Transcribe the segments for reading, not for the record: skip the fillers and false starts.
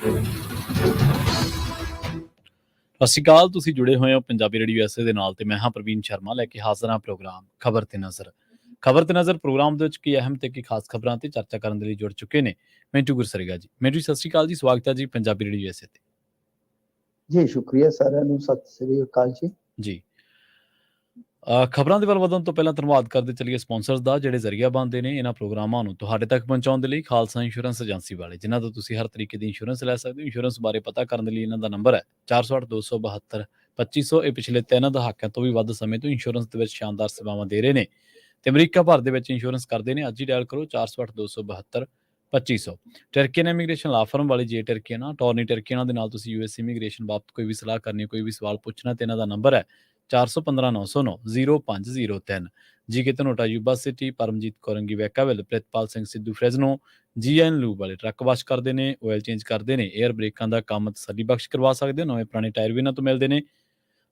ਸਤਿ ਸ਼੍ਰੀ ਅਕਾਲ। ਤੁਸੀਂ ਜੁੜੇ ਹੋਏ ਹੋ ਪੰਜਾਬੀ ਰੇਡੀਓ ਐਸਏ ਦੇ ਨਾਲ ਤੇ ਮੈਂ ਹਾਂ ਪ੍ਰਵੀਨ ਸ਼ਰਮਾ ਲੈ ਕੇ ਹਾਜ਼ਰ ਹਾਂ ਪ੍ਰੋਗਰਾਮ ਖਬਰ ਤੇ ਨਜ਼ਰ। ਖਬਰ ਤੇ ਨਜ਼ਰ ਪ੍ਰੋਗਰਾਮ ਦੇ ਵਿੱਚ ਕੀ ਅਹਿਮ ਤੇ ਕੀ ਖਾਸ ਖਬਰਾਂ ਤੇ ਚਰਚਾ ਕਰਨ ਦੇ ਲਈ ਜੁੜ ਚੁੱਕੇ ਨੇ ਮਿੰਟੂ ਗੁਰਸਰੇਗਾ ਜੀ। ਮਿੰਟੂ ਸਤਿ ਸ਼੍ਰੀ ਅਕਾਲ ਜੀ, ਸਵਾਗਤ ਹੈ ਜੀ ਪੰਜਾਬੀ ਰੇਡੀਓ ਐਸਏ ਤੇ। ਜੀ ਸ਼ੁਕਰੀਆ ਸਾਰਿਆਂ ਨੂੰ, ਸਤਿ ਸ੍ਰੀ ਅਕਾਲ ਜੀ। ਖਬਰਾਂ ਦੇ ਵੱਲ ਵਧਣ ਤੋਂ ਪਹਿਲਾਂ ਧੰਨਵਾਦ ਕਰਦੇ ਚੱਲੀਏ ਸਪਾਂਸਰਸ ਦਾ, ਜਿਹੜੇ ਜ਼ਰੀਆ ਬਣਦੇ ਨੇ ਇਹਨਾਂ ਪ੍ਰੋਗਰਾਮਾਂ ਨੂੰ ਤੁਹਾਡੇ ਤੱਕ ਪਹੁੰਚਾਉਣ ਦੇ ਲਈ। ਖਾਲਸਾ ਇੰਸ਼ੋਰੈਂਸ ਏਜੰਸੀ ਵਾਲੇ, ਜਿਨ੍ਹਾਂ ਤੋਂ ਤੁਸੀਂ ਹਰ ਤਰੀਕੇ ਦੀ ਇੰਸ਼ੋਰੈਂਸ ਲੈ ਸਕਦੇ ਹੋ। ਇੰਸ਼ੋਰੈਂਸ ਬਾਰੇ ਪਤਾ ਕਰਨ ਦੇ ਲਈ ਇਹਨਾਂ ਦਾ ਨੰਬਰ ਹੈ 408-272-2500। ਇਹ ਪਿਛਲੇ 3 ਦਹਾਕਿਆਂ ਤੋਂ ਵੀ ਵੱਧ ਸਮੇਂ ਤੋਂ ਇੰਸ਼ੋਰੈਂਸ ਦੇ ਵਿੱਚ ਸ਼ਾਨਦਾਰ ਸੇਵਾਵਾਂ ਦੇ ਰਹੇ ਨੇ ਤੇ ਅਮਰੀਕਾ ਭਰ ਦੇ ਵਿੱਚ ਇੰਸ਼ੋਰੈਂਸ ਕਰਦੇ ਨੇ। ਅੱਜ ਹੀ ਡਾਇਲ ਕਰੋ 408-272-2500। ਟਰਕੀਅਨ ਇਮੀਗ੍ਰੇਸ਼ਨ ਲਾ ਫਰਮ ਵਾਲੀ ਜੇ ਟਰਕੀਅਨ ਟੋਰਨੀ ਟਰਕੀਅਨ ਦੇ ਨਾਲ ਤੁਸੀਂ ਯੂਐਸ ਇਮੀਗ੍ਰੇਸ਼ਨ ਬਾਬਤ ਕੋਈ ਵੀ ਸਲਾਹ ਕਰਨੀ, ਕੋਈ ਵੀ ਸਵਾਲ ਪੁੱਛਣਾ ਤੇ ਇਹਨਾਂ ਦਾ ਨੰਬਰ ਹੈ 415-909-0503। G K Dhanota Yuba City, Paramjit ਕੋਰੰਗੀ Vacaville, Pritpal Singh Sidhu Fresno, GN lube ਵਾਲੇ ਟਰੱਕ ਵਾਸ਼ ਕਰਦੇ ਨੇ, ਆਇਲ ਚੇਂਜ ਕਰਦੇ ਨੇ, 에ਅਰ ਬ੍ਰੇਕਾਂ ਦਾ ਕੰਮ ਤਸੱਲੀ ਬਖਸ਼ ਕਰਵਾ ਸਕਦੇ ਹੋ। ਨਵੇਂ ਪੁਰਾਣੇ ਟਾਇਰ ਵੀ ਇਹਨਾਂ ਤੋਂ ਮਿਲਦੇ ਨੇ।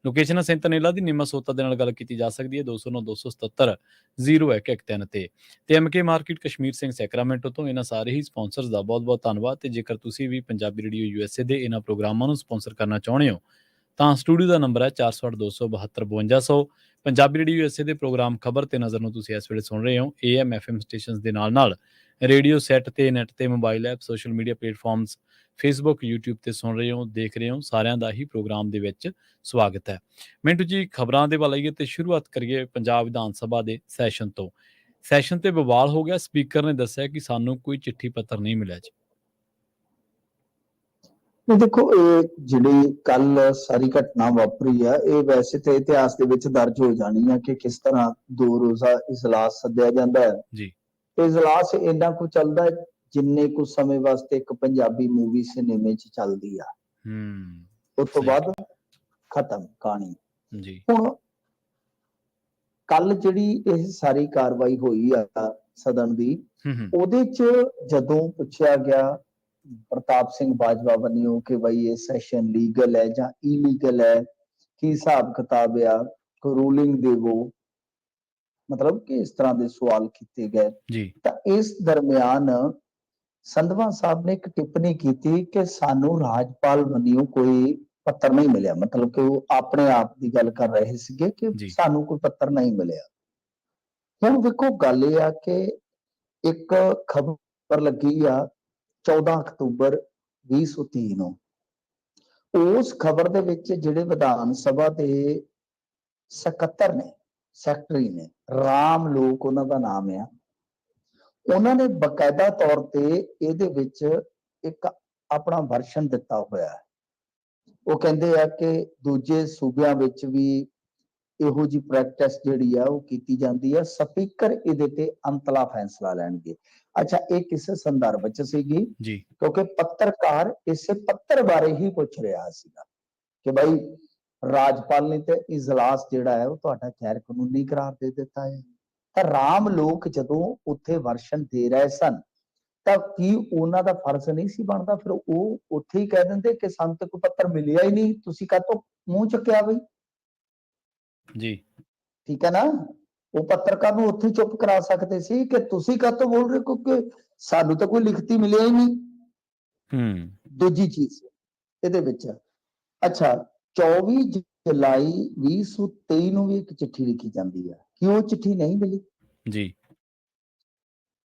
ਲੋਕੇਸ਼ਨ ਸੈਂਟਨੇਲਾ ਦੀ ਨਿੰਮਾ ਸੋਤਾ ਦੇ ਨਾਲ ਗੱਲ ਕੀਤੀ ਜਾ ਸਕਦੀ ਹੈ 209-277-0113 ਤੇ MK market Kashmir Singh Sacramento ਤੋਂ। ਇਹਨਾਂ ਸਾਰੇ ਹੀ ਸਪਾਂਸਰਸ ਦਾ ਬਹੁਤ ਬਹੁਤ ਧੰਨਵਾਦ। ਤੇ ਜੇਕਰ ਤੁਸੀਂ ਵੀ ਪੰਜਾਬੀ ਰੇਡੀਓ USA ਦੇ ਇਹਨਾਂ ਪ੍ਰੋਗਰਾਮਾਂ ਨੂੰ ਸਪਾਂਸਰ ਕਰਨਾ ਚਾਹੁੰਦੇ ਹੋ ਤਾਂ ਸਟੂਡੀਓ ਦਾ ਨੰਬਰ ਹੈ 408-272-5200। ਪੰਜਾਬੀ ਰੇਡੀਓ USA ਦੇ ਪ੍ਰੋਗਰਾਮ ਖਬਰ ਤੇ ਨਜ਼ਰ ਨੂੰ ਤੁਸੀਂ ਇਸ ਵੇਲੇ ਸੁਣ ਰਹੇ ਹੋ AM FM ਸਟੇਸ਼ਨਸ ਦੇ ਨਾਲ ਰੇਡੀਓ ਸੈੱਟ ਤੇ, ਨੈਟ ਤੇ, mobile app, social media platforms, Facebook, YouTube ਤੇ ਸੁਣ ਰਹੇ ਹੋ, ਦੇਖ ਰਹੇ ਹੋ। ਸਾਰਿਆਂ ਦਾ ਹੀ ਪ੍ਰੋਗਰਾਮ ਦੇ ਵਿੱਚ ਸਵਾਗਤ ਹੈ। ਮਿੰਟੂ ਜੀ, ਖਬਰਾਂ ਦੇ ਵੱਲ ਆਈਏ ਤੇ ਸ਼ੁਰੂਆਤ ਕਰੀਏ ਪੰਜਾਬ ਵਿਧਾਨ ਸਭਾ ਦੇ ਸੈਸ਼ਨ ਤੋਂ। ਸੈਸ਼ਨ ਤੇ ਬਵਾਲ ਹੋ ਗਿਆ। ਸਪੀਕਰ ਨੇ ਦੱਸਿਆ ਕਿ ਸਾਨੂੰ ਕੋਈ ਚਿੱਠੀ ਪੱਤਰ ਨਹੀਂ ਮਿਲਿਆ ਜੀ। ਦੇਖੋ, ਇਹ ਜਿਹੜੀ ਕੱਲ ਸਾਰੀ ਘਟਨਾ ਵਾਪਰੀ ਆ, ਇਹ ਵੈਸੇ ਤੇ ਇਤਿਹਾਸ ਦੇ ਵਿੱਚ ਦਰਜ ਹੋ ਜਾਣੀ ਆ ਕਿ ਕਿਸ ਤਰ੍ਹਾਂ 2 ਰੋਜ਼ਾ ਇਜਲਾਸ ਸੱਦਿਆ ਜਾਂਦਾ ਹੈ ਜੀ। ਤੇ ਇਜਲਾਸ ਇੰਨਾ ਕੁ ਚੱਲਦਾ ਹੈ ਜਿੰਨੇ ਕੁ ਸਮੇਂ ਵਾਸਤੇ ਇੱਕ ਪੰਜਾਬੀ ਮੂਵੀ ਸਿਨੇਮੇ 'ਚ ਚੱਲਦੀ ਆ। ਉਸ ਤੋਂ ਬਾਅਦ ਖਤਮ ਕਹਾਣੀ ਜੀ। ਹੁਣ ਕੱਲ ਜਿਹੜੀ ਇਹ ਸਾਰੀ ਕਾਰਵਾਈ ਹੋਈ ਆ ਸਦਨ ਦੀ, ਉਹਦੇ 'ਚ ਜਦੋਂ ਪੁੱਛਿਆ ਗਿਆ ਪ੍ਰਤਾਪ ਸਿੰਘ ਬਾਜਵਾ ਵੱਲੋਂ ਕਿ ਬਈ ਇਹ ਸੈਸ਼ਨ ਲੀਗਲ ਹੈ ਜਾਂ ਇਲੀਗਲ ਹੈ, ਕੀ ਹਿਸਾਬ ਕਿਤਾਬ ਆ, ਰੂਲਿੰਗ ਦੇਵੋ, ਮਤਲਬ ਕਿ ਇਸ ਤਰ੍ਹਾਂ ਦੇ ਸਵਾਲ ਕੀਤੇ ਗਏ ਜੀ। ਤਾਂ ਇਸ ਦਰਮਿਆਨ ਸੰਧਵਾ ਸਾਹਿਬ ਨੇ ਇੱਕ ਟਿੱਪਣੀ ਕੀਤੀ ਕਿ ਸਾਨੂੰ ਰਾਜਪਾਲ ਵੱਲੋਂ ਕੋਈ ਪੱਤਰ ਨਹੀਂ ਮਿਲਿਆ। ਮਤਲਬ ਕਿ ਉਹ ਆਪਣੇ ਆਪ ਦੀ ਗੱਲ ਕਰ ਰਹੇ ਸੀਗੇ ਕਿ ਸਾਨੂੰ ਕੋਈ ਪੱਤਰ ਨਹੀਂ ਮਿਲਿਆ। ਹੁਣ ਦੇਖੋ, ਗੱਲ ਇਹ ਆ ਕਿ ਇੱਕ ਖਬਰ ਲੱਗੀ ਆ 14 ਅਕਤੂਬਰ 2023 ਨੂੰ। ਉਸ ਖਬਰ ਦੇ ਵਿੱਚ ਜਿਹੜੇ ਵਿਧਾਨ ਸਭਾ ਦੇ ਸਕੱਤਰ ਨੇ, ਸੈਕਟਰੀ ਨੇ, ਰਾਮ ਲੋਕ ਉਹਨਾਂ ਦਾ ਨਾਮ ਆ, ਉਹਨਾਂ ਨੇ ਬਕਾਇਦਾ ਤੌਰ ਤੇ ਇਹਦੇ ਵਿੱਚ ਇੱਕ ਆਪਣਾ ਵਰਸ਼ਨ ਦਿੱਤਾ ਹੋਇਆ। ਉਹ ਕਹਿੰਦੇ ਆ ਕਿ ਦੂਜੇ ਸੂਬਿਆਂ ਵਿੱਚ ਵੀ ਇਹੋ ਜਿਹੀ ਪ੍ਰੈਕਟਿਸ ਜਿਹੜੀ ਆ ਉਹ ਕੀਤੀ ਜਾਂਦੀ ਆ, ਸਪੀਕਰ ਇਹਦੇ ਤੇ ਅੰਤਲਾ ਫੈਸਲਾ ਲੈਣਗੇ। ਅੱਛਾ, ਇਹ ਕਿਸੇ ਸੰਦਰਭ ਚ ਸੀਗੀ ਕਿਉਂਕਿ ਪੱਤਰਕਾਰ ਇਸੇ ਪੱਤਰ ਬਾਰੇ ਹੀ ਪੁੱਛ ਰਿਹਾ ਸੀਗਾ ਕਿ ਭਾਈ ਰਾਜਪਾਲ ਨੇ ਤੇ ਇਜਲਾਸ ਜਿਹੜਾ ਹੈ ਉਹ ਤੁਹਾਡਾ ਗੈਰ ਕਾਨੂੰਨੀ ਕਰਾਰ ਦੇ ਦਿੱਤਾ ਹੈ। ਤਾਂ ਰਾਮ ਲੋਕ ਜਦੋਂ ਉੱਥੇ ਵਰਸ਼ਨ ਦੇ ਰਹੇ ਸਨ ਤਾਂ ਕੀ ਉਹਨਾਂ ਦਾ ਫਰਜ਼ ਨਹੀਂ ਸੀ ਬਣਦਾ ਫਿਰ ਉਹ ਉੱਥੇ ਹੀ ਕਹਿ ਦਿੰਦੇ ਕਿ ਸਾਨੂੰ ਤਾਂ ਕੋਈ ਪੱਤਰ ਮਿਲਿਆ ਹੀ ਨਹੀਂ, ਤੁਸੀਂ ਕਾਹਤੋਂ ਮੂੰਹ ਚੁੱਕਿਆ ਬਈ ਜੀ। ਠੀਕ ਹੈ ਨਾ। ਉਹ ਪੱਤਰਕਾਰ ਨੂੰ ਉੱਥੇ ਚੁੱਪ ਕਰਾ ਸਕਦੇ ਸੀ ਕਿ ਤੁਸੀਂ ਕਾਹਤੋਂ ਬੋਲ ਰਹੇ, ਕਿਉਂਕਿ ਸਾਨੂੰ ਤਾਂ ਕੋਈ ਲਿਖਤੀ ਮਿਲਿਆ ਹੀ ਨਹੀਂ। ਦੂਜੀ ਚੀਜ਼ ਇਹਦੇ ਵਿੱਚ, ਅੱਛਾ, 24 ਜੁਲਾਈ 2023 ਨੂੰ ਵੀ ਇੱਕ ਚਿੱਠੀ ਲਿਖੀ ਜਾਂਦੀ ਹੈ ਕਿ ਉਹ ਚਿੱਠੀ ਨਹੀਂ ਮਿਲੀ ਜੀ।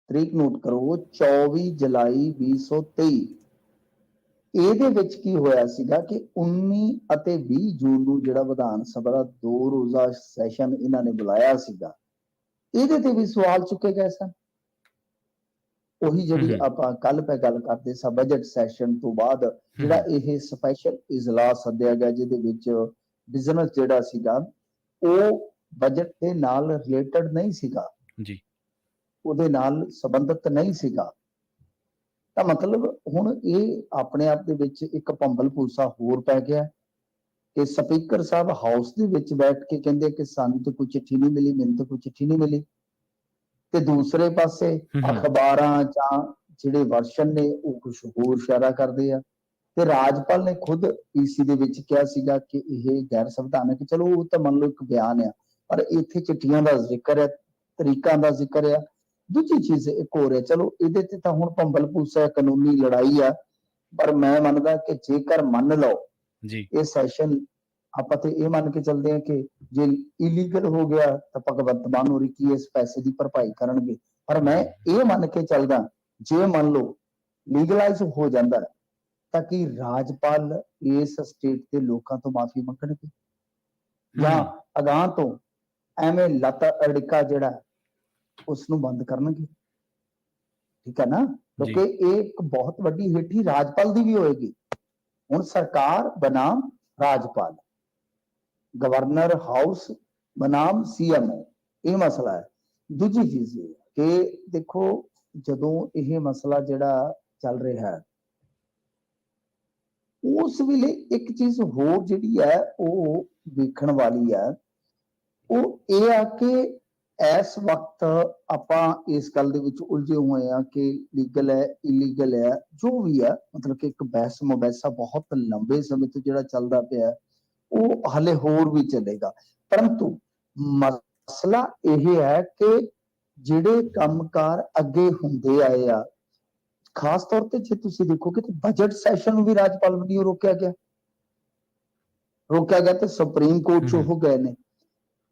ਤਰੀਕ ਨੋਟ ਕਰੋ, 24 ਜੁਲਾਈ 2023। ਇਹਦੇ ਵਿੱਚ ਕੀ ਹੋਇਆ ਸੀਗਾ ਕਿ 19 ਅਤੇ 20 ਜੂਨ ਨੂੰ ਜਿਹੜਾ ਵਿਧਾਨ ਸਭਾ ਦਾ 2 ਰੋਜ਼ਾ ਸੈਸ਼ਨ ਇਹਨਾਂ ਨੇ ਬੁਲਾਇਆ ਸੀਗਾ, ਇਹਦੇ ਤੇ ਵੀ ਸਵਾਲ ਚੁੱਕੇ ਗਏ ਸਨ। ਉਹੀ ਜਿਹੜੀ ਆਪਾਂ ਕੱਲ ਪੈ ਗੱਲ ਕਰਦੇ ਸਾਂ, ਬਜਟ ਸੈਸ਼ਨ ਤੋਂ ਬਾਅਦ ਜਿਹੜਾ ਇਹ ਸਪੈਸ਼ਲ ਇਜਲਾਸ ਸੱਦਿਆ ਗਿਆ ਜਿਹਦੇ ਵਿੱਚ ਬਿਜ਼ਨਸ ਜਿਹੜਾ ਸੀਗਾ ਉਹ ਬਜਟ ਦੇ ਨਾਲ ਰਿਲੇਟਡ ਨਹੀਂ ਸੀਗਾ ਜੀ, ਉਹਦੇ ਨਾਲ ਸੰਬੰਧਿਤ ਨਹੀਂ ਸੀਗਾ। ਤਾਂ ਮਤਲਬ ਹੁਣ ਇਹ ਆਪਣੇ ਆਪ ਦੇ ਵਿੱਚ ਇੱਕ ਭੰਬਲ ਭੂਸਾ ਹੋਰ ਪੈ ਗਿਆ ਕਿ ਸਪੀਕਰ ਸਾਹਿਬ ਹਾਊਸ ਦੇ ਵਿੱਚ ਬੈਠ ਕੇ ਕਹਿੰਦੇ ਕਿ ਸਾਨੂੰ ਤਾਂ ਕੋਈ ਚਿੱਠੀ ਨਹੀਂ ਮਿਲੀ, ਮੈਨੂੰ ਤਾਂ ਕੋਈ ਚਿੱਠੀ ਨਹੀਂ ਮਿਲੀ, ਤੇ ਦੂਸਰੇ ਪਾਸੇ ਅਖਬਾਰਾਂ ਜਾਂ ਜਿਹੜੇ ਵਰਸ਼ਨ ਨੇ ਉਹ ਕੁਝ ਹੋਰ ਇਸ਼ਾਰਾ ਕਰਦੇ ਆ। ਤੇ ਰਾਜਪਾਲ ਨੇ ਖੁਦ ਪੀਸੀ ਦੇ ਵਿੱਚ ਕਿਹਾ ਸੀਗਾ ਕਿ ਇਹ ਗੈਰ ਸੰਵਿਧਾਨਕ, ਚਲੋ ਉਹ ਤਾਂ ਮੰਨ ਲਓ ਇੱਕ ਬਿਆਨ ਆ, ਪਰ ਇੱਥੇ ਚਿੱਠੀਆਂ ਦਾ ਜ਼ਿਕਰ ਹੈ, ਤਰੀਕਾਂ ਦਾ ਜ਼ਿਕਰ ਆ। ਦੂਜੀ ਚੀਜ਼ ਇੱਕ ਹੋਰ ਹੈ, ਚਲੋ ਇਹਦੇ ਤੇ ਤਾਂ ਹੁਣ ਭੰਬਲ ਭੂਸਾ ਕਾਨੂੰਨੀ ਲੜਾਈ ਆ, ਪਰ ਮੈਂ ਮੰਨਦਾ ਕਿ ਜੇਕਰ ਮੰਨ ਲਓ ਜੀ ਇਹ ਸੈਸ਼ਨ ਆਪਾਂ ਤੇ ਇਹ ਮੰਨ ਕੇ ਚੱਲਦੇ ਹਾਂ ਕਿ ਜੇ ਇਲੀਗਲ ਹੋ ਗਿਆ ਤਾਂ ਭਗਵੰਤ ਮਾਨ ਹੋਰੀ ਕੀ ਇਸ ਪੈਸੇ ਦੀ ਭਰਪਾਈ ਕਰਨਗੇ। ਪਰ ਮੈਂ ਇਹ ਮੰਨ ਕੇ ਚੱਲਦਾ ਜੇ ਮੰਨ ਲਓ ਲੀਗਲਾਈਜ਼ ਹੋ ਜਾਂਦਾ ਤਾਂ ਕਿ ਰਾਜਪਾਲ ਇਸ ਸਟੇਟ ਦੇ ਲੋਕਾਂ ਤੋਂ ਮਾਫੀ ਮੰਗਣਗੇ ਜਾਂ ਅਗਾਂਹ ਤੋਂ ਐਵੇਂ ਲੱਤ ਅੜਿੱਕਾ ਜਿਹੜਾ ਉਸ ਨੂੰ ਬੰਦ ਕਰਨਗੇ। ਠੀਕ ਹੈ ਨਾ, ਕਿਉਂਕਿ ਇਹ ਇੱਕ ਬਹੁਤ ਵੱਡੀ ਹੇਠੀ ਰਾਜਪਾਲ ਦੀ ਵੀ ਹੋਏਗੀ। ਹੁਣ ਸਰਕਾਰ ਬਨਾਮ ਰਾਜਪਾਲ, ਗਵਰਨਰ ਹਾਊਸ ਬਨਾਮ ਸੀਐਮਓ, ਇਹ ਮਸਲਾ ਹੈ। ਦੂਜੀ ਚੀਜ਼ ਇਹ ਕਿ ਦੇਖੋ ਜਦੋਂ ਇਹ ਮਸਲਾ ਜਿਹੜਾ ਚੱਲ ਰਿਹਾ ਹੈ ਉਸ ਵੇਲੇ ਇੱਕ ਚੀਜ਼ ਹੋਰ ਜਿਹੜੀ ਹੈ ਉਹ ਵੇਖਣ ਵਾਲੀ ਹੈ, ਉਹ ਇਹ ਆ ਕਿ ਇਸ ਵਕਤ ਆਪਾਂ ਇਸ ਗੱਲ ਦੇ ਵਿੱਚ ਉਲਝੇ ਹੋਏ ਆ ਕਿ ਲੀਗਲ ਹੈ ਇਲੀਗਲ ਹੈ ਜੋ ਵੀ ਹੈ, ਮਤਲਬ ਕਿ ਇੱਕ ਬਹਿਸ ਮੁਬੈਸਾ ਬਹੁਤ ਲੰਬੇ ਸਮੇਂ ਤੋਂ ਜਿਹੜਾ ਚੱਲਦਾ ਪਿਆ ਉਹ ਹਲੇ ਹੋਰ ਵੀ ਚੱਲੇਗਾ। ਪਰੰਤੂ ਮਸਲਾ ਇਹ ਹੈ ਕਿ ਜਿਹੜੇ ਕੰਮਕਾਰ ਅੱਗੇ ਹੁੰਦੇ ਆਏ ਆ, ਖਾਸ ਤੌਰ ਤੇ ਜੇ ਤੁਸੀਂ ਦੇਖੋਗੇ ਤਾਂ ਬਜਟ ਸੈਸ਼ਨ ਨੂੰ ਵੀ ਰਾਜਪਾਲ ਵੱਲੋਂ ਰੋਕਿਆ ਗਿਆ ਤੇ ਸੁਪਰੀਮ ਕੋਰਟ ਚ ਉਹ ਗਏ ਨੇ।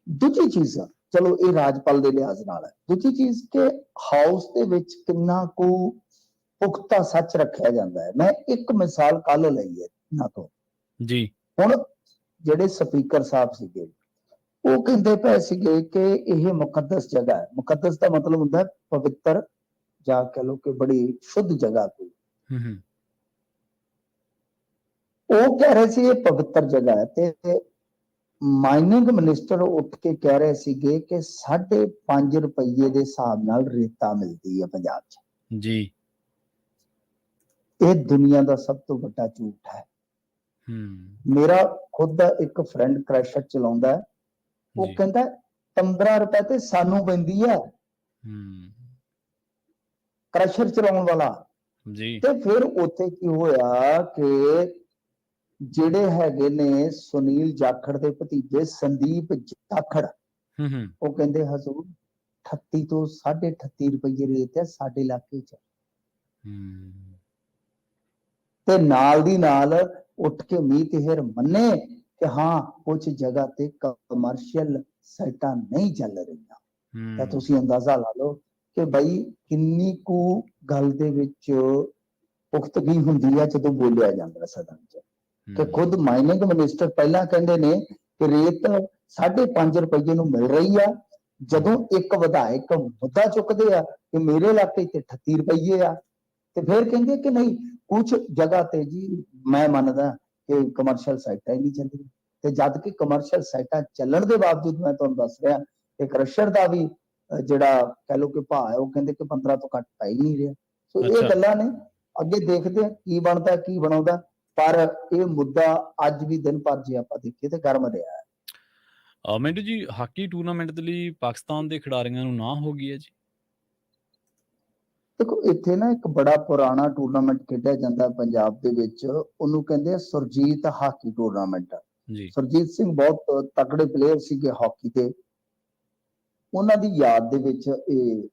ਦੂਜੀ ਚੀਜ਼ ਆ, ਚਲੋ ਇਹ ਰਾਜਪਾਲ ਦੇ ਲਿਹਾਜ਼ ਨਾਲ ਹੈ। ਦੂਜੀ ਚੀਜ਼ ਕਿ ਹਾਊਸ ਦੇ ਵਿੱਚ ਕਿੰਨਾ ਕੁ ਪੁਖਤਾ ਸੱਚ ਰੱਖਿਆ ਜਾਂਦਾ ਹੈ। ਮੈਂ ਇੱਕ ਮਿਸਾਲ ਕੱਲ ਲਈ ਹੈ ਇਹਨਾਂ ਤੋਂ ਜੀ। ਹੁਣ ਜਿਹੜੇ ਸਪੀਕਰ ਸਾਹਿਬ ਸੀਗੇ ਉਹ ਕਹਿੰਦੇ ਪਏ ਸੀਗੇ ਕਿ ਇਹ ਮੁਕੱਦਸ ਜਗ੍ਹਾ ਹੈ। ਮੁਕੱਦਸ ਦਾ ਮਤਲਬ ਹੁੰਦਾ ਪਵਿੱਤਰ ਜਾਂ ਕਹ ਲੋ ਕਿ ਬੜੀ ਸ਼ੁੱਧ ਜਗ੍ਹਾ ਕੋਈ। ਉਹ ਕਹਿ ਰਹੇ ਸੀ ਇਹ ਪਵਿੱਤਰ ਜਗ੍ਹਾ ਹੈ ਤੇ ਮਾਈਨਿੰਗ ਮਿਨਿਸਟਰ ਉੱਠ ਕੇ ਕਹਿ ਰਹੇ ਸੀਗੇ ਕਿ 5.5 ਰੁਪਏ ਦੇ ਹਿਸਾਬ ਨਾਲ ਰੇਤਾ ਮਿਲਦੀ ਹੈ ਪੰਜਾਬ 'ਚ। ਜੀ ਇਹ ਦੁਨੀਆ ਦਾ ਸਭ ਤੋਂ ਵੱਡਾ ਝੂਠ ਹੈ। ਮੇਰਾ ਖੁਦ ਦਾ ਇੱਕ ਫਰੈਂਡ ਕ੍ਰੈਸ਼ਰ ਚਲਾਉਂਦਾ ਹੈ, ਉਹ ਕਹਿੰਦਾ 15 ਰੁਪਏ ਤੇ ਸਾਨੂੰ ਪੈਂਦੀ ਹੈ ਕ੍ਰੈਸ਼ਰ ਚਲਾਉਣ ਵਾਲਾ। ਜੀ ਤੇ ਫਿਰ ਉੱਥੇ ਕੀ ਹੋਇਆ ਕਿ ਜਿਹੜੇ ਹੈਗੇ ਨੇ ਸੁਨੀਲ ਜਾਖੜ ਦੇ ਭਤੀਜੇ ਸੰਦੀਪ ਜਾਖੜ, ਉਹ ਕਹਿੰਦੇ ਹਜ਼ੂਰ 38 ਤੋਂ 38.5 ਰੁਪਏ ਰੇਟ ਹੈ ਸਾਡੇ ਇਲਾਕੇ 'ਚ। ਤੇ ਨਾਲ ਦੀ ਨਾਲ ਉੱਠ ਕੇ ਮੀਤ ਹੇਰ ਮੰਨੇ ਕਿ ਹਾਂ ਕੁਝ ਜਗ੍ਹਾ ਤੇ ਕਮਰਸ਼ੀਅਲ ਸਾਈਟਾਂ ਨਹੀਂ ਚੱਲ ਰਹੀਆਂ। ਤਾਂ ਤੁਸੀਂ ਅੰਦਾਜ਼ਾ ਲਾ ਲਓ ਕਿ ਬਈ ਕਿੰਨੀ ਕੁ ਗੱਲ ਦੇ ਵਿੱਚ ਪੁਖਤਗੀ ਹੁੰਦੀ ਹੈ ਜਦੋਂ ਬੋਲਿਆ ਜਾਂਦਾ ਸਦਨ 'ਚ। ਕਿ ਖੁਦ ਮਾਈਨਿੰਗ ਮਿਨਿਸਟਰ ਪਹਿਲਾਂ ਕਹਿੰਦੇ ਨੇ ਕਿ ਰੇਤ 5.5 ਰੁਪਏ ਨੂੰ ਮਿਲ ਰਹੀ ਆ, ਜਦੋਂ ਇੱਕ ਵਿਧਾਇਕ ਮੁੱਦਾ ਚੁੱਕਦੇ ਆ ਕਿ ਮੇਰੇ ਇਲਾਕੇ ਤੇ 38 ਰੁਪਏ ਆ, ਤੇ ਫਿਰ ਕਹਿੰਦੇ ਕਿ ਨਹੀਂ ਕੁਝ ਜਗ੍ਹਾ ਤੇ ਜੀ ਮੈਂ ਮੰਨਦਾ ਕਿ ਕਮਰਸ਼ੀਅਲ ਸਾਈਟਾਂ ਹੀ ਨਹੀਂ ਚੱਲਦੀਆਂ। ਤੇ ਜਦ ਕਿ ਕਮਰਸ਼ੀਅਲ ਸਾਈਟਾਂ ਚੱਲਣ ਦੇ ਬਾਵਜੂਦ ਮੈਂ ਤੁਹਾਨੂੰ ਦੱਸ ਰਿਹਾ ਕਿ ਕ੍ਰਸ਼ਰ ਦਾ ਵੀ ਜਿਹੜਾ ਕਹਿ ਲਓ ਕਿ ਭਾਅ ਹੈ ਉਹ ਕਹਿੰਦੇ ਕਿ 15 ਤੋਂ ਘੱਟ ਪੈ ਹੀ ਨਹੀਂ ਰਿਹਾ। ਸੋ ਇਹ ਗੱਲਾਂ ਨੇ, ਅੱਗੇ ਦੇਖਦੇ ਆ ਕੀ ਬਣਦਾ ਕੀ ਬਣਾਉਂਦਾ, ਪਰ ਇਹ ਮੁੱਦਾ ਅੱਜ ਵੀ ਦਿਨ ਭਰ ਜੇ ਆਪਾਂ ਦੇਖੀਏ ਤੇ ਗਰਮ ਰਿਹਾ ਹੈ। ਮਿੰਟੂ ਜੀ, ਹਾਕੀ ਟੂਰਨਾਮੈਂਟ ਦੇ ਲਈ ਪਾਕਿਸਤਾਨ ਦੇ ਖਿਡਾਰੀਆਂ ਨੂੰ ਨਾ ਹੋ ਗਈ ਹੈ ਜੀ? ਦੇਖੋ ਇੱਥੇ ਨਾ ਇੱਕ ਬੜਾ ਪੁਰਾਣਾ ਟੂਰਨਾਮੈਂਟ ਖੇਡਿਆ ਜਾਂਦਾ ਪੰਜਾਬ ਦੇ ਵਿੱਚ, ਉਹਨੂੰ ਕਹਿੰਦੇ ਆ ਸੁਰਜੀਤ ਹਾਕੀ ਟੂਰਨਾਮੈਂਟ। ਸੁਰਜੀਤ ਸਿੰਘ ਬਹੁਤ ਤਕੜੇ ਪਲੇਅਰ ਸੀਗੇ ਹਾਕੀ ਦੇ, ਉਹਨਾਂ ਦੀ ਯਾਦ ਦੇ ਵਿੱਚ ਇਹ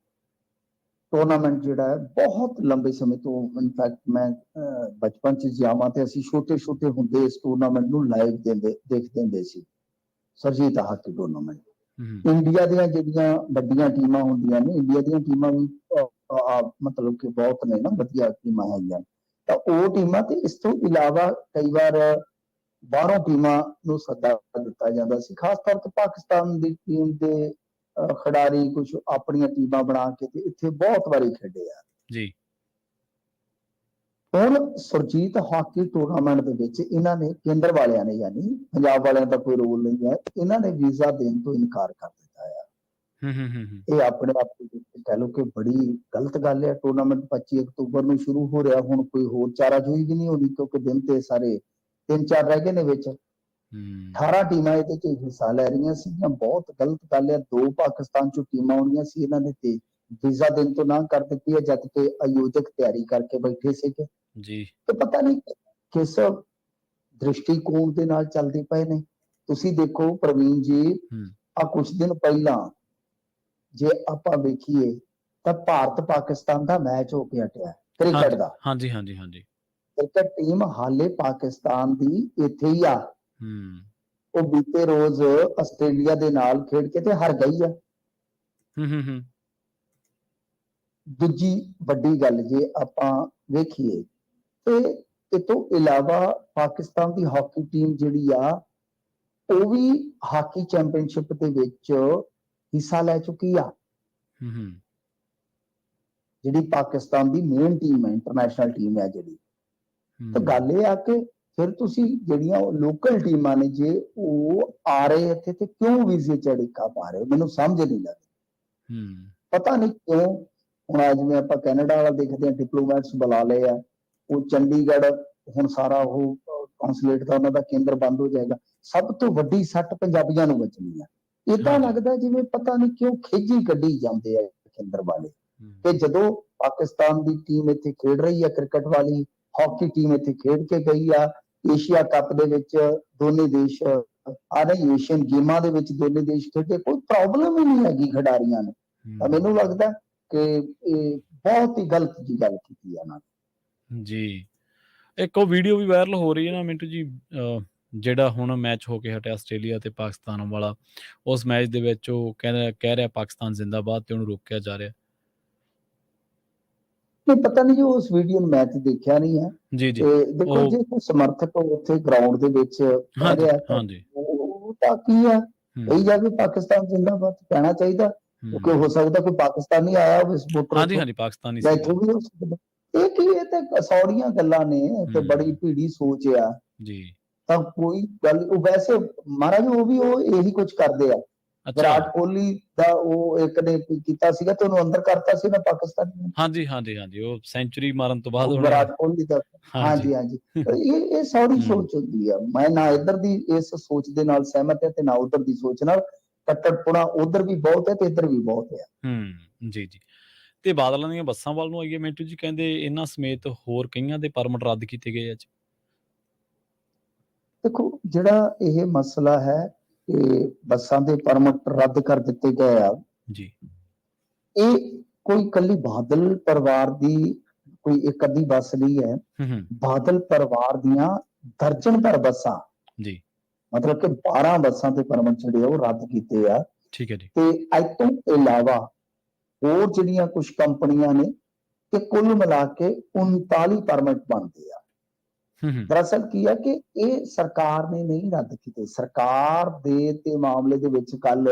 ਟੂਰਨਾਮੈਂਟ ਜਿਹੜਾ ਹੈ ਬਹੁਤ ਲੰਬੇ ਸਮੇਂ ਤੋਂ, ਇਨਫੈਕਟ ਮੈਂ ਬਚਪਨ 'ਚ ਜਾਵਾਂ ਤੇ ਅਸੀਂ ਛੋਟੇ ਹੁੰਦੇ ਇਸ ਟੂਰਨਾਮੈਂਟ ਨੂੰ ਲਾਈਵ ਦੇਖਦੇ ਹੁੰਦੇ ਸੀ। ਸੁਰਜੀਤ ਹਾਕੀ ਟੂਰਨਾਮੈਂਟ ਇੰਡੀਆ ਦੀਆਂ ਜਿਹੜੀਆਂ ਵੱਡੀਆਂ ਟੀਮਾਂ ਹੁੰਦੀਆਂ ਨੇ, ਇੰਡੀਆ ਦੀਆਂ ਟੀਮਾਂ ਵੀ ਮਤਲਬ ਕਿ ਬਹੁਤ ਨੇ ਨਾ ਵਧੀਆ ਟੀਮਾਂ ਹੈਗੀਆਂ, ਤਾਂ ਉਹ ਟੀਮਾਂ ਤੇ ਇਸ ਤੋਂ ਇਲਾਵਾ ਕਈ ਵਾਰ ਬਾਹਰੋਂ ਟੀਮਾਂ ਨੂੰ ਸੱਦਾ ਦਿੱਤਾ ਜਾਂਦਾ ਸੀ। ਖਾਸ ਤੌਰ ਤੇ ਪਾਕਿਸਤਾਨ ਦੀ ਟੀਮ ਦੇ ਖਿਡਾਰੀ ਕੁਝ ਆਪਣੀਆਂ ਟੀਮਾਂ ਬਣਾ ਕੇ ਤੇ ਇੱਥੇ ਬਹੁਤ ਵਾਰੀ ਖੇਡੇ ਆ ਜੀ। ਹੁਣ ਸੁਰਜੀਤ ਹਾਕੀ ਟੂਰਨਾਮੈਂਟ ਦੇ ਵਿੱਚ ਇਹਨਾਂ ਨੇ, ਕੇਂਦਰ ਵਾਲਿਆਂ ਨੇ, ਯਾਨੀ ਪੰਜਾਬ ਵਾਲਿਆਂ ਦਾ ਕੋਈ ਰੋਲ ਨਹੀਂ ਹੈ, ਇਹਨਾਂ ਨੇ ਵੀਜ਼ਾ ਦੇਣ ਤੋਂ ਇਨਕਾਰ ਕਰ ਦਿੱਤਾ ਹੈ। ਇਹ ਆਪਣੇ ਆਪ ਕਹਿ ਲਓ ਕਿ ਬੜੀ ਗਲਤ ਗੱਲ ਹੈ। ਟੂਰਨਾਮੈਂਟ 25 ਅਕਤੂਬਰ ਨੂੰ ਸ਼ੁਰੂ ਹੋ ਰਿਹਾ, ਹੁਣ ਕੋਈ ਹੋਰ ਚਾਰਾਜੋਈ ਵੀ ਨਹੀਂ ਹੋਣੀ ਕਿਉਂਕਿ ਦਿਨ ਤੇ ਸਾਰੇ 3-4 ਰਹਿ ਗਏ ਨੇ ਵਿੱਚ। 18 ਟੀਮਾਂ ਇਹਦੇ 'ਚ ਹਿੱਸਾ ਲੈ ਰਹੀਆਂ ਸੀਗੀਆਂ। ਬਹੁਤ ਗਲਤ ਗੱਲ ਹੈ। 2 ਪਾਕਿਸਤਾਨ 'ਚੋਂ ਟੀਮਾਂ ਆਉਣੀਆਂ ਸੀ, ਇਹਨਾਂ ਨੇ ਤੇ ਵੀਜ਼ਾ ਦੇਣ ਤੋਂ ਨਾ ਕਰ ਦਿੱਤੀ ਹੈ, ਜਦ ਕਿ ਆਯੋਜਕ ਤਿਆਰੀ ਕਰਕੇ ਬੈਠੇ ਸੀਗੇ ਜੀ। ਤੇ ਪਤਾ ਨਹੀਂ ਕਿਸ ਦ੍ਰਿਸ਼ਟੀਕੋਣ ਦੇ ਨਾਲ ਚੱਲਦੇ ਪਏ ਨੇ। ਤੁਸੀਂ ਦੇਖੋ ਪ੍ਰਵੀਨ ਜੀ, ਆ ਕੁਝ ਦਿਨ ਪਹਿਲਾਂ ਜੇ ਆਪਾਂ ਵੇਖੀਏ ਤਾਂ ਭਾਰਤ ਪਾਕਿਸਤਾਨ ਦਾ ਮੈਚ ਹੋ ਕੇ ਹਟਿਆ ਕ੍ਰਿਕਟ ਦਾ। ਹਾਂਜੀ। ਕ੍ਰਿਕਟ ਟੀਮ ਹਾਲੇ ਪਾਕਿਸਤਾਨ ਦੀ ਇੱਥੇ ਹੀ ਆ। ਹੂੰ ਉਹ ਬੀਤੇ ਰੋਜ਼ ਆਸਟ੍ਰੇਲੀਆ ਦੇ ਨਾਲ ਖੇਡ ਕੇ ਤੇ ਹਾਰ ਗਈ ਆ। ਹੂੰ ਦੂਜੀ ਵੱਡੀ ਗੱਲ ਜੇ ਆਪਾਂ ਵੇਖੀਏ ਤੇ ਇਹ ਤੋਂ ਇਲਾਵਾ ਪਾਕਿਸਤਾਨ ਦੀ ਹਾਕੀ ਟੀਮ ਜਿਹੜੀ ਆ ਉਹ ਵੀ ਹਾਕੀ ਚੈਂਪੀਅਨਸ਼ਿਪ ਦੇ ਵਿੱਚ ਹਿੱਸਾ ਲੈ ਚੁੱਕੀ ਆ। ਹੂੰ ਜਿਹੜੀ ਪਾਕਿਸਤਾਨ ਦੀ ਮੇਨ ਟੀਮ ਹੈ, ਇੰਟਰਨੈਸ਼ਨਲ ਟੀਮ ਹੈ ਜਿਹੜੀ। ਤਾਂ ਗੱਲ ਇਹ ਆ ਕਿ ਫਿਰ ਤੁਸੀਂ ਜਿਹੜੀਆਂ ਲੋਕਲ ਟੀਮਾਂ ਨੇ ਜੇ ਉਹ ਆ ਰਹੇ ਇੱਥੇ ਤੇ ਕਿਉਂ ਵੀਜ਼ੇ ਚੜਿਕਾ ਪਾ ਰਹੇ, ਮੈਨੂੰ ਸਮਝ ਨਹੀਂ ਲੱਗਦੀ। ਪਤਾ ਨਹੀਂ ਕਿਉਂ। ਹੁਣ ਜਿਵੇਂ ਆਪਾਂ ਕੈਨੇਡਾ ਵਾਲਾ ਦੇਖਦੇ ਹਾਂ, ਡਿਪਲੋਮੈਟਸ ਬੁਲਾ ਲਏ ਆ, ਉਹ ਚੰਡੀਗੜ੍ਹ ਹੁਣ ਸਾਰਾ ਉਹ ਕੌਂਸੂਲੇਟ ਦਾ ਉਹਨਾਂ ਦਾ ਕੇਂਦਰ ਬੰਦ ਹੋ ਜਾਏਗਾ। ਸਭ ਤੋਂ ਵੱਡੀ ਸੱਟ ਪੰਜਾਬੀਆਂ ਨੂੰ ਵੱਜਣੀ ਆ। ਏਦਾਂ ਲੱਗਦਾ ਜਿਵੇਂ ਪਤਾ ਨਹੀਂ ਕਿਉਂ ਖੇਜੀ ਕੱਢੀ ਜਾਂਦੇ ਆ ਕੇਂਦਰ ਵਾਲੇ। ਕਿ ਜਦੋਂ ਪਾਕਿਸਤਾਨ ਦੀ ਟੀਮ ਇੱਥੇ ਖੇਡ ਰਹੀ ਹੈ, ਕ੍ਰਿਕਟ ਵਾਲੀ ਹਾਕੀ ਟੀਮ ਇੱਥੇ ਖੇਡ ਕੇ ਗਈ ਆ, ਏਸ਼ੀਆ ਕੱਪ ਦੇ ਵਿੱਚ ਦੋਨੇ ਦੇਸ਼ ਆ ਰਹੇ, ਏਸ਼ੀਅਨ ਗੇਮਾਂ ਦੇ ਵਿੱਚ ਦੋਨੇ ਦੇਸ਼ ਖੇਡੇ, ਕੋਈ ਪ੍ਰੋਬਲਮ ਹੀ ਨਹੀਂ ਹੈਗੀ ਖਿਡਾਰੀਆਂ ਨੂੰ। ਤਾਂ ਮੈਨੂੰ ਲੱਗਦਾ ਕਿ ਇਹ ਬਹੁਤ ਹੀ ਗਲਤ ਜੀ ਗੱਲ ਕੀਤੀ ਹੈ ਇਹਨਾਂ ਨੇ। ਜੀ, ਇੱਕ ਉਹ ਵੀਡੀਓ ਵੀ ਵਾਇਰਲ ਹੋ ਰਹੀ ਹੈ ਨਾ ਮਿੰਟੂ ਜੀ, ਜਿਹੜਾ ਹੁਣ ਮੈਚ ਹੋ ਕੇ ਹਟਿਆ ਆਸਟ੍ਰੇਲੀਆ ਤੇ ਪਾਕਿਸਤਾਨ ਵਾਲਾ, ਉਸ ਮੈਚ ਦੇ ਵਿੱਚ ਉਹ ਕਹਿ ਰਿਹਾ ਪਾਕਿਸਤਾਨ ਜ਼ਿੰਦਾਬਾਦ ਤੇ ਉਹਨੂੰ ਰੋਕਿਆ ਜਾ ਰਿਹਾ। ਪਤਾ ਨਹੀਂ, ਜੋ ਉਸ ਵੀਡੀਓ ਨੂੰ ਮੈਂ ਤੇ ਦੇਖਿਆ ਨਹੀਂ ਹੈ। ਜੀ ਜੀ, ਦੇਖੋ ਜੇ ਕੋਈ ਸਮਰਥਕ ਉੱਥੇ ਗਰਾਊਂਡ ਦੇ ਵਿੱਚ ਕਹਿ ਰਿਹਾ ਉਹ ਤਾਂ ਕੀ ਆ, ਕਹੀ ਜਾਵੇ ਪਾਕਿਸਤਾਨ ਜ਼ਿੰਦਾਬਾਦ ਕਹਿਣਾ ਚਾਹੀਦਾ, ਕਿਉਂਕਿ ਹੋ ਸਕਦਾ ਕੋਈ ਪਾਕਿਸਤਾਨੀ ਆਇਆ ਹੋਵੇ ਸਪੋਰਟਰ। ਹਾਂਜੀ ਪਾਕਿਸਤਾਨੀ ਇੱਥੋਂ ਵੀ ਹੋ ਸਕਦਾ। ਇਹ ਕੀ, ਇਹ ਤੇ ਸੌੜੀਆਂ ਗੱਲਾਂ ਨੇ ਤੇ ਬੜੀ ਭੀੜੀ ਸੋਚ ਆ ਜੀ। ਤਾਂ ਕੋਈ ਗੱਲ, ਉਹ ਵੈਸੇ ਮਹਾਰਾਜ ਉਹ ਵੀ ਉਹ ਇਹੀ ਕੁਝ ਕਰਦੇ ਆ। ਵਿਰਾਟ ਕੋਹਲੀ ਦਾ ਉਹ ਇੱਕ ਨੇ ਕੀਤਾ ਸੀਗਾ ਤੇ ਉਹਨੂੰ ਅੰਦਰ ਕਰਤਾ ਸੀ ਨਾ ਪਾਕਿਸਤਾਨ। ਹਾਂਜੀ ਉਹ ਸੈਂਚੁਰੀ ਮਾਰਨ ਤੋਂ ਬਾਅਦ ਵਿਰਾਟ ਕੋਹਲੀ ਦਾ। ਹਾਂਜੀ ਇਹ ਸੌੜੀ ਸੋਚ ਹੁੰਦੀ ਆ। ਮੈਂ ਨਾ ਇੱਧਰ ਦੀ ਇਸ ਸੋਚ ਦੇ ਨਾਲ ਸਹਿਮਤ ਹੈ ਤੇ ਨਾ ਉਧਰ ਦੀ ਸੋਚ ਨਾਲ। ਕੱਟੜਪੁਣਾ ਉਧਰ ਵੀ ਬਹੁਤ ਹੈ ਤੇ ਇੱਧਰ ਵੀ ਬਹੁਤ ਹੈ। ਜੀ ਤੇ ਬਾਦਲਾਂ ਦੀਆਂ ਬੱਸਾਂ ਵੱਲ ਨੂੰ ਆਈਏ ਮਿੰਟੂ ਜੀ, ਕਹਿੰਦੇ ਇਹਨਾਂ ਸਮੇਤ ਹੋਰ ਕਈਆਂ ਦੇ ਪਰਮਿਟ ਰੱਦ ਕੀਤੇ ਗਏ ਅੱਜ। ਦੇਖੋ ਜਿਹੜਾ ਇਹ ਮਸਲਾ ਹੈ ਕਿ ਬੱਸਾਂ ਦੇ ਪਰਮਿਟ ਰੱਦ ਕਰ ਦਿੱਤੇ ਗਏ ਆ ਜੀ, ਇਹ ਕੋਈ ਇਕੱਲੀ ਬਾਦਲ ਪਰਿਵਾਰ ਦੀ ਕੋਈ ਇੱਕ ਅੱਧੀ ਬੱਸ ਨਹੀਂ ਹੈ। ਬਾਦਲ ਪਰਿਵਾਰ ਦੀਆਂ ਦਰਜਨ ਭਰ ਬੱਸਾਂ ਜੀ, ਮਤਲਬ ਕਿ 12 ਬੱਸਾਂ ਦੇ ਪਰਮਿਟ ਜਿਹੜੇ ਉਹ ਰੱਦ ਕੀਤੇ ਆ। ਠੀਕ ਹੈ ਜੀ। ਤੇ ਇਸ ਤੋਂ ਇਲਾਵਾ ਹੋਰ ਜਿਹੜੀਆਂ ਕੁਝ ਕੰਪਨੀਆਂ ਨੇ ਤੇ ਕੁੱਲ ਮਿਲਾ ਕੇ 39 ਪਰਮਿਟ ਬਣਦੇ ਆ। ਦਰਅਸਲ ਕੀ ਹੈ ਕਿ ਇਹ ਸਰਕਾਰ ਨੇ ਨਹੀਂ ਰੱਦ ਕੀਤੇ। ਸਰਕਾਰ ਦੇ ਤੇ ਮਾਮਲੇ ਦੇ ਵਿੱਚ ਕੱਲ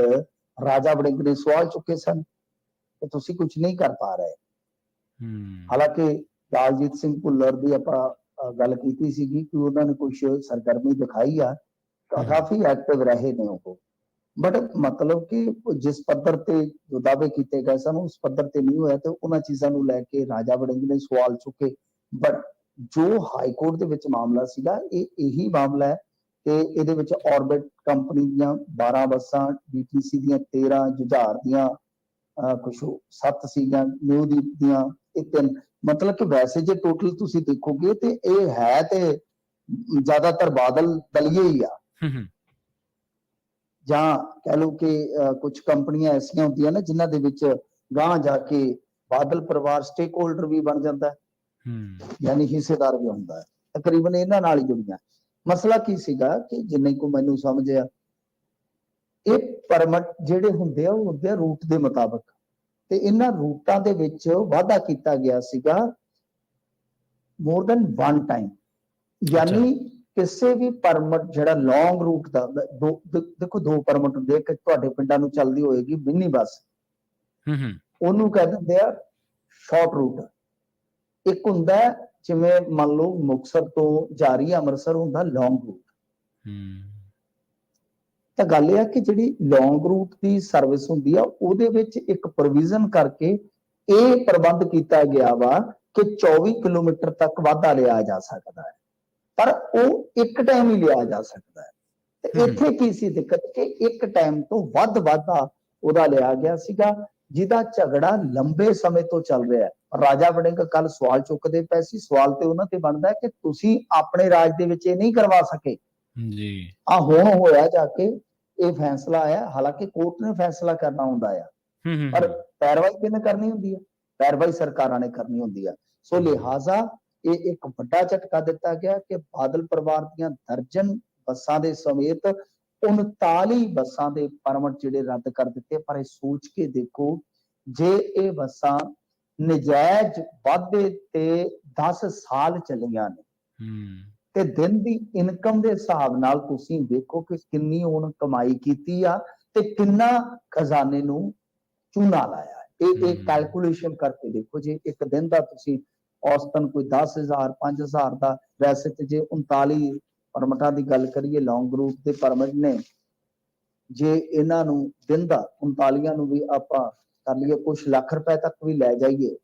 ਰਾਜਾ ਵੜਿੰਗ ਨੇ ਸਵਾਲ ਚੁੱਕੇ ਸਨ ਕਿ ਤੁਸੀਂ ਕੁਝ ਨਹੀਂ ਕਰ ਪਾ ਰਹੇ। ਹਾਲਾਂਕਿ ਦਲਜੀਤ ਸਿੰਘ ਭੁੱਲਰ ਦੀ ਆਪਾਂ ਗੱਲ ਕੀਤੀ ਸੀਗੀ ਕਿ ਉਹਨਾਂ ਨੇ ਕੁਝ ਸਰਗਰਮੀ ਦਿਖਾਈ ਆ, ਕਾਫੀ ਐਕਟਿਵ ਰਹੇ ਨੇ ਉਹ। ਬਟ ਮਤਲਬ ਕਿ ਜਿਸ ਪੱਧਰ ਤੇ ਜੋ ਦਾਅਵੇ ਕੀਤੇ ਗਏ ਸਨ ਉਸ ਪੱਧਰ ਤੇ ਨਹੀਂ ਹੋਇਆ ਤੇ ਉਹਨਾਂ ਚੀਜ਼ਾਂ ਨੂੰ ਲੈ ਕੇ ਰਾਜਾ ਵੜਿੰਗ ਨੇ ਸਵਾਲ ਚੁੱਕੇ। ਬਟ ਜੋ ਹਾਈ ਕੋਰਟ ਦੇ ਵਿੱਚ ਮਾਮਲਾ ਸੀਗਾ, ਇਹ ਇਹੀ ਮਾਮਲਾ ਹੈ ਕਿ ਇਹਦੇ ਵਿੱਚ ਆਰਬਿਟ ਕੰਪਨੀ ਦੀਆਂ 12 ਬੱਸਾਂ, ਡੀਟੀਸੀ ਦੀਆਂ 13, ਜੁਝਾਰ ਦੀਆਂ ਕੁਝ 7 ਸੀਗੀਆਂ, ਨਿਊਦੀਪ ਦੀਆਂ ਇਹ 3। ਮਤਲਬ ਕਿ ਵੈਸੇ ਜੇ ਟੋਟਲ ਤੁਸੀਂ ਦੇਖੋਗੇ ਤੇ ਇਹ ਹੈ ਤੇ ਜ਼ਿਆਦਾਤਰ ਬਾਦਲ ਦਲੀਏ ਹੀ ਆ। ਜਾਂ ਕਹਿ ਲਓ ਕਿ ਕੁਝ ਕੰਪਨੀਆਂ ਐਸੀਆਂ ਹੁੰਦੀਆਂ ਨੇ ਜਿਨ੍ਹਾਂ ਦੇ ਵਿੱਚ ਗਾਂਹ ਜਾ ਕੇ ਬਾਦਲ ਪਰਿਵਾਰ ਸਟੇਕ ਹੋਲਡਰ ਵੀ ਬਣ ਜਾਂਦਾ ਹੈ, ਯਾਨੀ ਹਿੱਸੇਦਾਰ ਵੀ ਹੁੰਦਾ ਹੈ। ਤਕਰੀਬਨ ਇਹਨਾਂ ਨਾਲ ਹੀ ਜੁੜੀਆਂ। ਮਸਲਾ ਕੀ ਸੀਗਾ ਕਿ ਜਿੰਨੇ ਕੋ ਮੈਨੂੰ ਸਮਝ ਆ, ਇਹ ਪਰਮਿਟ ਜਿਹੜੇ ਹੁੰਦੇ ਆ ਉਹ ਹੁੰਦੇ ਆ ਰੂਟ ਦੇ ਮੁਤਾਬਕ, ਤੇ ਇਹਨਾਂ ਰੂਟਾਂ ਦੇ ਵਿੱਚ ਵਾਅਦਾ ਕੀਤਾ ਗਿਆ ਸੀਗਾ ਮੋਰ ਦੈਨ 1 ਟਾਈਮ। ਯਾਨੀ ਕਿਸੇ ਵੀ ਪਰਮਿਟ ਜਿਹੜਾ ਲੌਂਗ ਰੂਟ ਦਾ, ਦੇਖੋ 2 ਪਰਮਿਟ ਹੁੰਦੇ, ਇੱਕ ਤੁਹਾਡੇ ਪਿੰਡਾਂ ਨੂੰ ਚੱਲਦੀ ਹੋਏਗੀ ਮਿੰਨੀ ਬੱਸ, ਉਹਨੂੰ ਕਹਿ ਦਿੰਦੇ ਆ ਸ਼ਾਰਟ ਰੂਟ। ਇੱਕ ਹੁੰਦਾ ਜਿਵੇਂ ਮੰਨ ਲਓ ਮੁਕਤਸਰ ਤੋਂ ਜਾ ਰਹੀ ਹੈ ਅੰਮ੍ਰਿਤਸਰ, ਹੁੰਦਾ ਲੌਂਗ ਰੂਟ। ਤਾਂ ਗੱਲ ਇਹ ਆ ਕਿ ਜਿਹੜੀ ਲੌਂਗ ਰੂਟ ਦੀ ਸਰਵਿਸ ਹੁੰਦੀ ਆ ਉਹਦੇ ਵਿੱਚ ਇੱਕ ਪ੍ਰੋਵੀਜ਼ਨ ਕਰਕੇ ਇਹ ਪ੍ਰਬੰਧ ਕੀਤਾ ਗਿਆ ਵਾ ਕਿ 24 ਕਿਲੋਮੀਟਰ ਤੱਕ ਵਾਧਾ ਲਿਆ ਜਾ ਸਕਦਾ ਹੈ, ਪਰ ਉਹ ਇੱਕ ਟਾਈਮ ਹੀ ਲਿਆ ਜਾ ਸਕਦਾ ਹੈ। ਤੇ ਇੱਥੇ ਕੀ ਸੀ ਦਿੱਕਤ ਕਿ ਇੱਕ ਟਾਈਮ ਤੋਂ ਵੱਧ ਵਾਧਾ ਉਹਦਾ ਲਿਆ ਗਿਆ ਸੀਗਾ, ਜਿਹਦਾ ਝਗੜਾ ਲੰਬੇ ਸਮੇਂ ਤੋਂ ਚੱਲ ਰਿਹਾ ਹੈ। ਰਾਜਾ ਵੜਿੰਗ ਕੱਲ ਸਵਾਲ ਚੁੱਕਦੇ ਪਏ ਸੀ। ਸਵਾਲ ਤੇ ਉਹਨਾਂ ਤੇ ਬਣਦਾ ਹੈ ਕਿ ਤੁਸੀਂ ਆਪਣੇ ਰਾਜ ਦੇ ਵਿੱਚ ਇਹ ਨਹੀਂ ਕਰਵਾ ਸਕੇ ਜੀ। ਹੁਣ ਹੋਇਆ ਜਾ ਕੇ ਇਹ ਫੈਸਲਾ ਆਇਆ, ਹਾਲਾਂਕਿ ਕੋਰਟ ਨੇ ਫੈਸਲਾ ਕਰਨਾ ਹੁੰਦਾ ਆ, ਪਰ ਪੈਰਵਾਈ ਕਿਹਨੇ ਕਰਨੀ ਹੁੰਦੀ ਹੈ? ਪੈਰਵਾਈ ਸਰਕਾਰਾਂ ਨੇ ਕਰਨੀ ਹੁੰਦੀ ਆ। ਸੋ ਲਿਹਾਜ਼ਾ ਇਹ ਇੱਕ ਵੱਡਾ ਝਟਕਾ ਦਿੱਤਾ ਗਿਆ ਕਿ ਬਾਦਲ ਪਰਿਵਾਰ ਦੀਆਂ ਦਰਜਨ ਬੱਸਾਂ ਦੇ ਸਮੇਤ 39 ਬੱਸਾਂ ਦੇ ਪਰਮਿਟ ਜਿਹੜੇ ਰੱਦ ਕਰ ਦਿੱਤੇ। ਪਰ ਇਹ ਸੋਚ ਕੇ ਦੇਖੋ, ਜੇ ਇਹ ਬੱਸਾਂ ਨਜਾਇਜ਼ ਵਾਧੇ ਤੇ 10 ਸਾਲ ਚੱਲੀਆਂ ਨੇ ਤੇ ਦਿਨ ਦੀ ਇਨਕਮ ਦੇ ਹਿਸਾਬ ਨਾਲ ਤੁਸੀਂ ਦੇਖੋ ਕਿ ਕਿੰਨੀ ਹੁਣ ਕਮਾਈ ਕੀਤੀ ਆ ਤੇ ਕਿੰਨਾ ਖਜ਼ਾਨੇ ਨੂੰ ਚੂਨਾ ਲਾਇਆ। ਇਹ ਕੈਲਕੂਲੇਸ਼ਨ ਕਰਕੇ ਦੇਖੋ, ਜੇ ਇੱਕ ਦਿਨ ਦਾ ਤੁਸੀਂ ਔਸਤਨ ਕੋਈ 10,000 5,000 ਦਾ, ਵੈਸੇ ਤੇ ਜੇ 39 ਪਰਮਿਟਾਂ ਦੀ ਗੱਲ ਕਰੀਏ, ਲੌਂਗ ਰੂਟ ਦੇ ਪਰਮਿਟ ਨੇ, ਜੇ ਇਹਨਾਂ ਨੂੰ ਦਿਨ ਦਾ 39 ਨੂੰ ਵੀ ਆਪਾਂ ਕਰ ਲਈਏ ਕੁਛ ਲੱਖ ਰੁਪਏ ਤੱਕ ਵੀ ਲੈ ਜਾਈਏ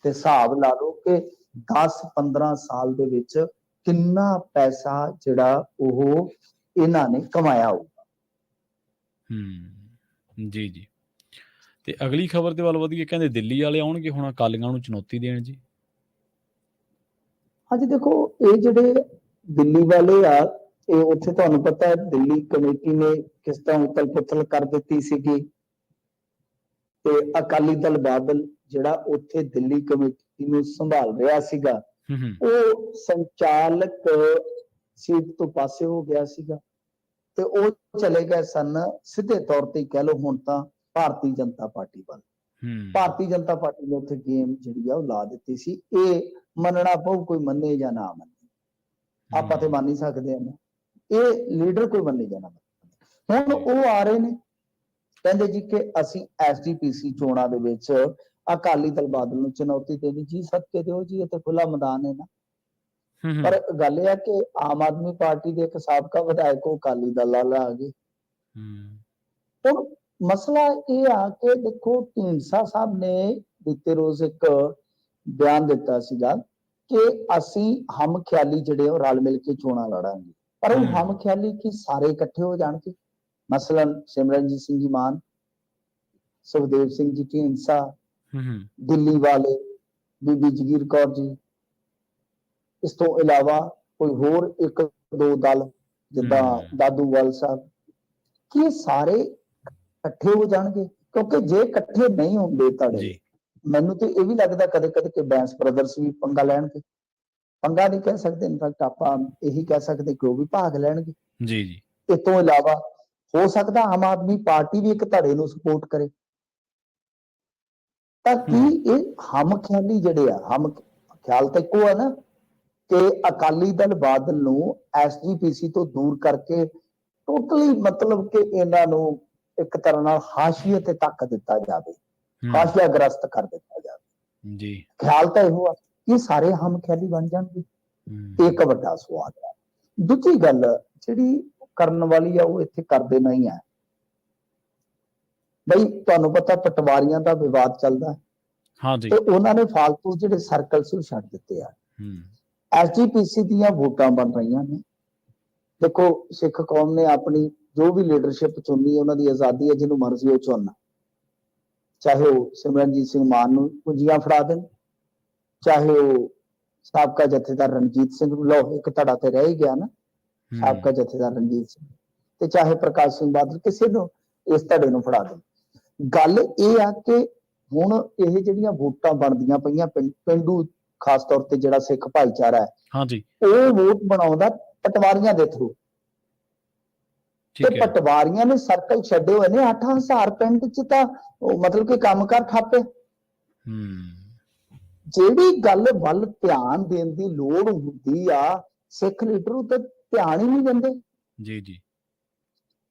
ਤੇ ਹਿਸਾਬ ਲਾ ਲਓ ਕਿ 10-15 ਸਾਲ ਦੇ ਵਿੱਚ ਕਿੰਨਾ ਪੈਸਾ ਜਿਹੜਾ ਉਹ ਇਹਨਾਂ ਨੇ ਕਮਾਇਆ ਹੋਊਗਾ। ਜੀ ਜੀ। ਤੇ ਅਗਲੀ ਖਬਰ ਦੇ ਵੱਲ ਵਧੀਏ, ਕਹਿੰਦੇ ਦਿੱਲੀ ਵਾਲੇ ਆਉਣਗੇ ਹੁਣ ਅਕਾਲੀਆਂ ਨੂੰ ਚੁਣੌਤੀ ਦੇਣ ਜੀ। ਹਾਂਜੀ ਦੇਖੋ, ਇਹ ਜਿਹੜੇ ਦਿੱਲੀ ਵਾਲੇ ਆ, ਇਹ ਉੱਥੇ ਤੁਹਾਨੂੰ ਪਤਾ ਹੈ ਦਿੱਲੀ ਕਮੇਟੀ ਨੇ ਕਿਸ ਤਰ੍ਹਾਂ ਉਤਲ ਪੁਤਲ ਕਰ ਦਿੱਤੀ ਸੀਗੀ ਤੇ ਅਕਾਲੀ ਦਲ ਬਾਦਲ ਜਿਹੜਾ ਉੱਥੇ ਦਿੱਲੀ ਕਮੇਟੀ ਨੂੰ ਸੰਭਾਲ ਰਿਹਾ ਸੀਗਾ, ਉਹ ਸੰਚਾਲਕ ਸੀਟ ਤੋਂ ਪਾਸੇ ਹੋ ਗਿਆ ਸੀਗਾ ਤੇ ਉਹ ਚਲੇ ਗਏ ਸਨ ਸਿੱਧੇ ਤੌਰ ਤੇ ਕਹਿ ਲਓ ਹੁਣ ਤਾਂ ਭਾਰਤੀ ਜਨਤਾ ਪਾਰਟੀ ਵੱਲ। ਭਾਰਤੀ ਜਨਤਾ ਪਾਰਟੀ ਨੇ ਉੱਥੇ ਗੇਮ ਜਿਹੜੀ ਆ ਉਹ ਲਾ ਦਿੱਤੀ ਸੀ। ਇਹ ਮੰਨਣਾ ਪਊ, ਕੋਈ ਮੰਨੇ ਜਾਂ ਨਾ ਮੰਨੇ, ਆਪਾਂ ਤੇ ਮੰਨ ਹੀ ਸਕਦੇ ਹਾਂ ਨਾ, ਇਹ ਲੀਡਰ ਕੋਈ ਮੰਨੇ ਜਾਂ ਨਾ ਮੰਨੇ। ਹੁਣ ਉਹ ਆ ਰਹੇ ਨੇ, ਕਹਿੰਦੇ ਜੀ ਕਿ ਅਸੀਂ ਐਸਜੀਪੀਸੀ ਚੋਣਾਂ ਦੇ ਵਿੱਚ ਅਕਾਲੀ ਦਲ ਬਾਦਲ ਨੂੰ ਚੁਣੌਤੀ ਦੇਣੀ। ਜੀ ਸਦਕੇ ਦਿਓ ਜੀ, ਇਹ ਤੇ ਖੁੱਲਾ ਮੈਦਾਨ ਹੈ ਨਾ। ਪਰ ਗੱਲ ਇਹ ਆ ਕਿ ਆਮ ਆਦਮੀ ਪਾਰਟੀ ਦੇ ਇੱਕ ਸਾਬਕਾ ਵਿਧਾਇਕ ਉਹ ਅਕਾਲੀ ਦਲ ਵਾਲਾ ਆ ਗਏ। ਹੁਣ ਮਸਲਾ ਇਹ ਆ ਕਿ ਦੇਖੋ, ਢੀਂਡਸਾ ਸਾਹਿਬ ਨੇ ਬੀਤੇ ਰੋਜ਼ ਇੱਕ ਬਿਆਨ ਦਿੱਤਾ ਸੀਗਾ ਕਿ ਅਸੀਂ ਹਮ ਖਿਆਲੀ ਜਿਹੜੇ ਉਹ ਰਲ ਮਿਲ ਕੇ ਚੋਣਾਂ ਲੜਾਂਗੇ। ਪਰ ਉਹ ਹਮ ਖਿਆਲੀ ਕੀ ਸਾਰੇ ਇਕੱਠੇ ਹੋ ਜਾਣਗੇ? ਮਸਲਨ ਸਿਮਰਨਜੀਤ ਸਿੰਘ ਜੀ ਮਾਨ, ਸੁਖਦੇਵ ਸਿੰਘ ਜੀ ਢੀਂਡਸਾ, ਦਿੱਲੀ ਵਾਲੇ ਬੀਬੀ ਜਗੀਰ ਕੌਰ ਜੀ, ਇਸ ਤੋਂ ਇਲਾਵਾ ਕੋਈ ਹੋਰ ਇੱਕ ਦੋ ਦਲ ਜਿੱਦਾਂ ਦਾਦੂਵਾਲ ਸਾਹਿਬ, ਕੀ ਸਾਰੇ ਇਕੱਠੇ ਹੋ ਜਾਣਗੇ? ਕਿਉਂਕਿ ਜੇ ਇਕੱਠੇ ਨਹੀਂ ਹੁੰਦੇ ਧੜੇ, ਮੈਨੂੰ ਤੇ ਇਹ ਵੀ ਲੱਗਦਾ ਕਦੇ ਕਦੇ ਕਿ ਬੈਂਸ ਬ੍ਰਦਰਸ ਵੀ ਪੰਗਾ ਲੈਣਗੇ। ਪੰਗਾ ਨਹੀਂ ਕਹਿ ਸਕਦੇ, ਇਨਫੈਕਟ ਆਪਾਂ ਇਹੀ ਕਹਿ ਸਕਦੇ ਕਿ ਉਹ ਵੀ ਭਾਗ ਲੈਣਗੇ। ਜੀ ਜੀ। ਇਸ ਤੋਂ ਇਲਾਵਾ ਹੋ ਸਕਦਾ ਆਮ ਆਦਮੀ ਪਾਰਟੀ ਵੀ ਇੱਕ ਧੜੇ ਨੂੰ ਸਪੋਰਟ ਕਰੇ। ਤਾਂ ਕੀ ਇਹ ਹਮ ਖਿਆਲੀ ਜਿਹੜੇ ਆ, ਹਮ ਖਿਆਲ ਤਾਂ ਇੱਕੋ ਆ ਨਾ ਕਿ ਅਕਾਲੀ ਦਲ ਬਾਦਲ ਨੂੰ ਐਸਜੀਪੀਸੀ ਤੋਂ ਦੂਰ ਕਰਕੇ ਟੋਟਲੀ ਮਤਲਬ ਕਿ ਇਹਨਾਂ ਨੂੰ ਇੱਕ ਤਰ੍ਹਾਂ ਨਾਲ ਹਾਸ਼ੀਏ ਤੇ ਤੱਕ ਦਿੱਤਾ ਜਾਵੇ, ਹਾਸ਼ੀਆ ਗ੍ਰਸਤ ਕਰ ਦਿੱਤਾ ਜਾਵੇ। ਜੀ, ਖਿਆਲ ਤਾਂ ਇਹੋ ਆ ਕਿ ਸਾਰੇ ਹਮ ਖਿਆਲੀ ਬਣ ਜਾਣਗੇ। ਇੱਕ ਵੱਡਾ ਸਵਾਲ ਹੈ। ਦੂਜੀ ਗੱਲ ਜਿਹੜੀ ਕਰਨ ਵਾਲੀ ਆ ਉਹ ਇੱਥੇ ਕਰਦੇ ਨਹੀਂ ਹੈ। ਬਈ ਤੁਹਾਨੂੰ ਪਤਾ ਪਟਵਾਰੀਆਂ ਦਾ ਵਿਵਾਦ ਚੱਲਦਾ ਤੇ ਉਹਨਾਂ ਨੇ ਫਾਲਤੂ ਜਿਹੜੇ ਸਰਕਲ ਸੀ ਉਹ ਛੱਡ ਦਿੱਤੇ ਆ। ਐਸਜੀਪੀਸੀ ਦੀਆਂ ਵੋਟਾਂ ਬਣ ਰਹੀਆਂ ਨੇ। ਦੇਖੋ, ਸਿੱਖ ਕੌਮ ਨੇ ਆਪਣੀ ਜੋ ਵੀ ਲੀਡਰਸ਼ਿਪ ਚੁਣਨੀ, ਉਹਨਾਂ ਦੀ ਆਜ਼ਾਦੀ ਹੈ, ਜਿਹਨੂੰ ਮਰਜ਼ੀ ਉਹ ਚੁਣਨਾ। ਚਾਹੇ ਉਹ ਸਿਮਰਨਜੀਤ ਸਿੰਘ ਮਾਨ ਨੂੰ ਕੁੰਜੀਆਂ ਫੜਾ ਦੇਣ, ਚਾਹੇ ਉਹ ਸਾਬਕਾ ਜਥੇਦਾਰ ਰਣਜੀਤ ਸਿੰਘ ਨੂੰ, ਲਓ ਇੱਕ ਧੜਾ ਤੇ ਰਹਿ ਹੀ ਗਿਆ ਨਾ ਸਾਬਕਾ ਜਥੇਦਾਰ ਰਣਜੀਤ ਸਿੰਘ, ਤੇ ਚਾਹੇ ਪ੍ਰਕਾਸ਼ ਸਿੰਘ ਬਾਦਲ, ਕਿਸੇ ਨੂੰ ਇਸ ਧੜੇ ਨੂੰ ਫੜਾ ਦੇਣ। ਗੱਲ ਇਹ ਆ ਕਿ ਹੁਣ ਇਹ ਜਿਹੜੀਆਂ ਵੋਟਾਂ ਬਣਦੀਆਂ ਪਈਆਂ ਪਿੰਡੂ, ਖਾਸ ਤੌਰ ਤੇ ਜਿਹੜਾ ਸਿੱਖ ਭਾਈਚਾਰਾ ਹੈ, ਉਹ ਵੋਟ ਬਣਾਉਂਦਾ ਪਟਵਾਰੀਆਂ ਦੇ ਥਰੂ। ਤੇ ਪਟਵਾਰੀਆਂ ਨੇ ਸਰਕਲ ਛੱਡੇ ਹੋਏ ਨੇ 8,000 ਪਿੰਡ ਚ, ਤਾਂ ਮਤਲਬ ਕਿ ਕੰਮ ਕਰ ਠਾਪੇ। ਜਿਹੜੀ ਗੱਲ ਵੱਲ ਧਿਆਨ ਦੇਣ ਦੀ ਲੋੜ ਹੁੰਦੀ ਆ, ਸਿੱਖ ਲੀਡਰ ਉਹ ਤੇ ਧਿਆਨ ਹੀ ਨਹੀਂ ਦਿੰਦੇ। ਜੀ ਜੀ।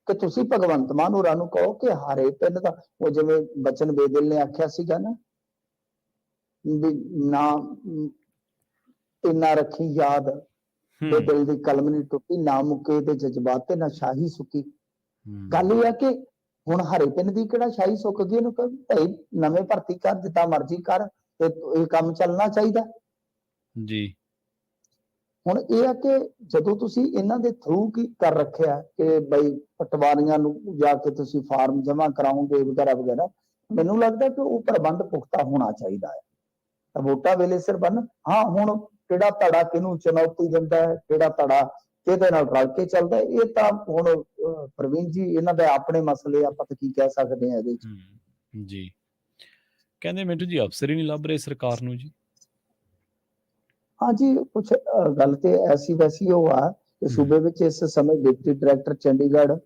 ਕਿ ਤੁਸੀਂ ਭਗਵੰਤ ਮਾਨ ਹੋਰਾਂ ਨੂੰ ਕਹੋ ਕਿ ਹਰੇ ਪਿੰਡ ਦਾ, ਉਹ ਜਿਵੇਂ ਬਚਨ ਬੇਦਿਲ ਨੇ ਆਖਿਆ ਸੀਗਾ ਨਾ, ਨਾ ਇੰਨਾ ਰੱਖੀ ਯਾਦ ਤੇ ਦਿਲ ਦੀ ਕਲਮ ਨਹੀਂ ਟੁੱਟੀ, ਨਾ ਮੁੱਕੇ ਤੇ ਜਜ਼ਬਾਤ ਤੇ ਨਾ ਸ਼ਾਹੀ ਸੁੱਕੀ। ਗੱਲ ਇਹ ਆ ਕਿ ਹੁਣ ਹਰੇ ਪਿੰਡ ਦੀ ਕਿਹੜਾ ਸ਼ਾਹੀ ਸੁੱਕ ਗਈ, ਇਹਨੂੰ ਕਹੋ ਭਾਈ ਨਵੇਂ ਭਰਤੀ ਕਰ, ਜਿੱਦਾਂ ਮਰਜ਼ੀ ਕਰ, ਤੇ ਇਹ ਕੰਮ ਚੱਲਣਾ ਚਾਹੀਦਾ ਜੀ। ਹੁਣ ਇਹ ਆ ਕਿ ਜਦੋਂ ਤੁਸੀਂ ਇਹਨਾਂ ਦੇ ਥਰੂ ਕੀ ਕਰ ਰੱਖਿਆ ਕਿ ਬਈ ਪਟਵਾਰੀਆਂ ਨੂੰ ਜਾ ਕੇ ਤੁਸੀਂ ਫਾਰਮ ਜਮ੍ਹਾਂ ਕਰਾਓਗੇ ਵਗੈਰਾ ਵਗੈਰਾ, ਮੈਨੂੰ ਲੱਗਦਾ ਕਿ ਉਹ ਪ੍ਰਬੰਧ ਪੁਖਤਾ ਹੋਣਾ ਚਾਹੀਦਾ ਹੈ। ਤਾਂ ਵੋਟਾਂ ਵੇਲੇ ਸਿਰ ਬਣ, ਹਾਂ ਹੁਣ ਕਿਹੜਾ ਧੜਾ ਕਿਹਨੂੰ ਚੁਣੌਤੀ ਦਿੰਦਾ ਹੈ, ਕਿਹੜਾ ਧੜਾ ਕਿਹਦੇ ਨਾਲ ਰਲ ਕੇ ਚੱਲਦਾ, ਇਹ ਤਾਂ ਹੁਣ ਪ੍ਰਵੀਨ ਜੀ ਇਹਨਾਂ ਦੇ ਆਪਣੇ ਮਸਲੇ, ਆਪਾਂ ਤਾਂ ਕੀ ਕਹਿ ਸਕਦੇ ਹਾਂ ਇਹਦੇ ਚ। ਜੀ, ਕਹਿੰਦੇ ਮਿੰਟੂ ਜੀ ਅਫਸਰ ਹੀ ਨਹੀਂ ਲੱਭ ਰਹੇ ਸਰਕਾਰ ਨੂੰ ਜੀ। हाँ जी, कुछ गल ते ऐसी वैसी हो आ कि सूबे विच इस समय डिप्टी डायरैक्टर चंडीगढ़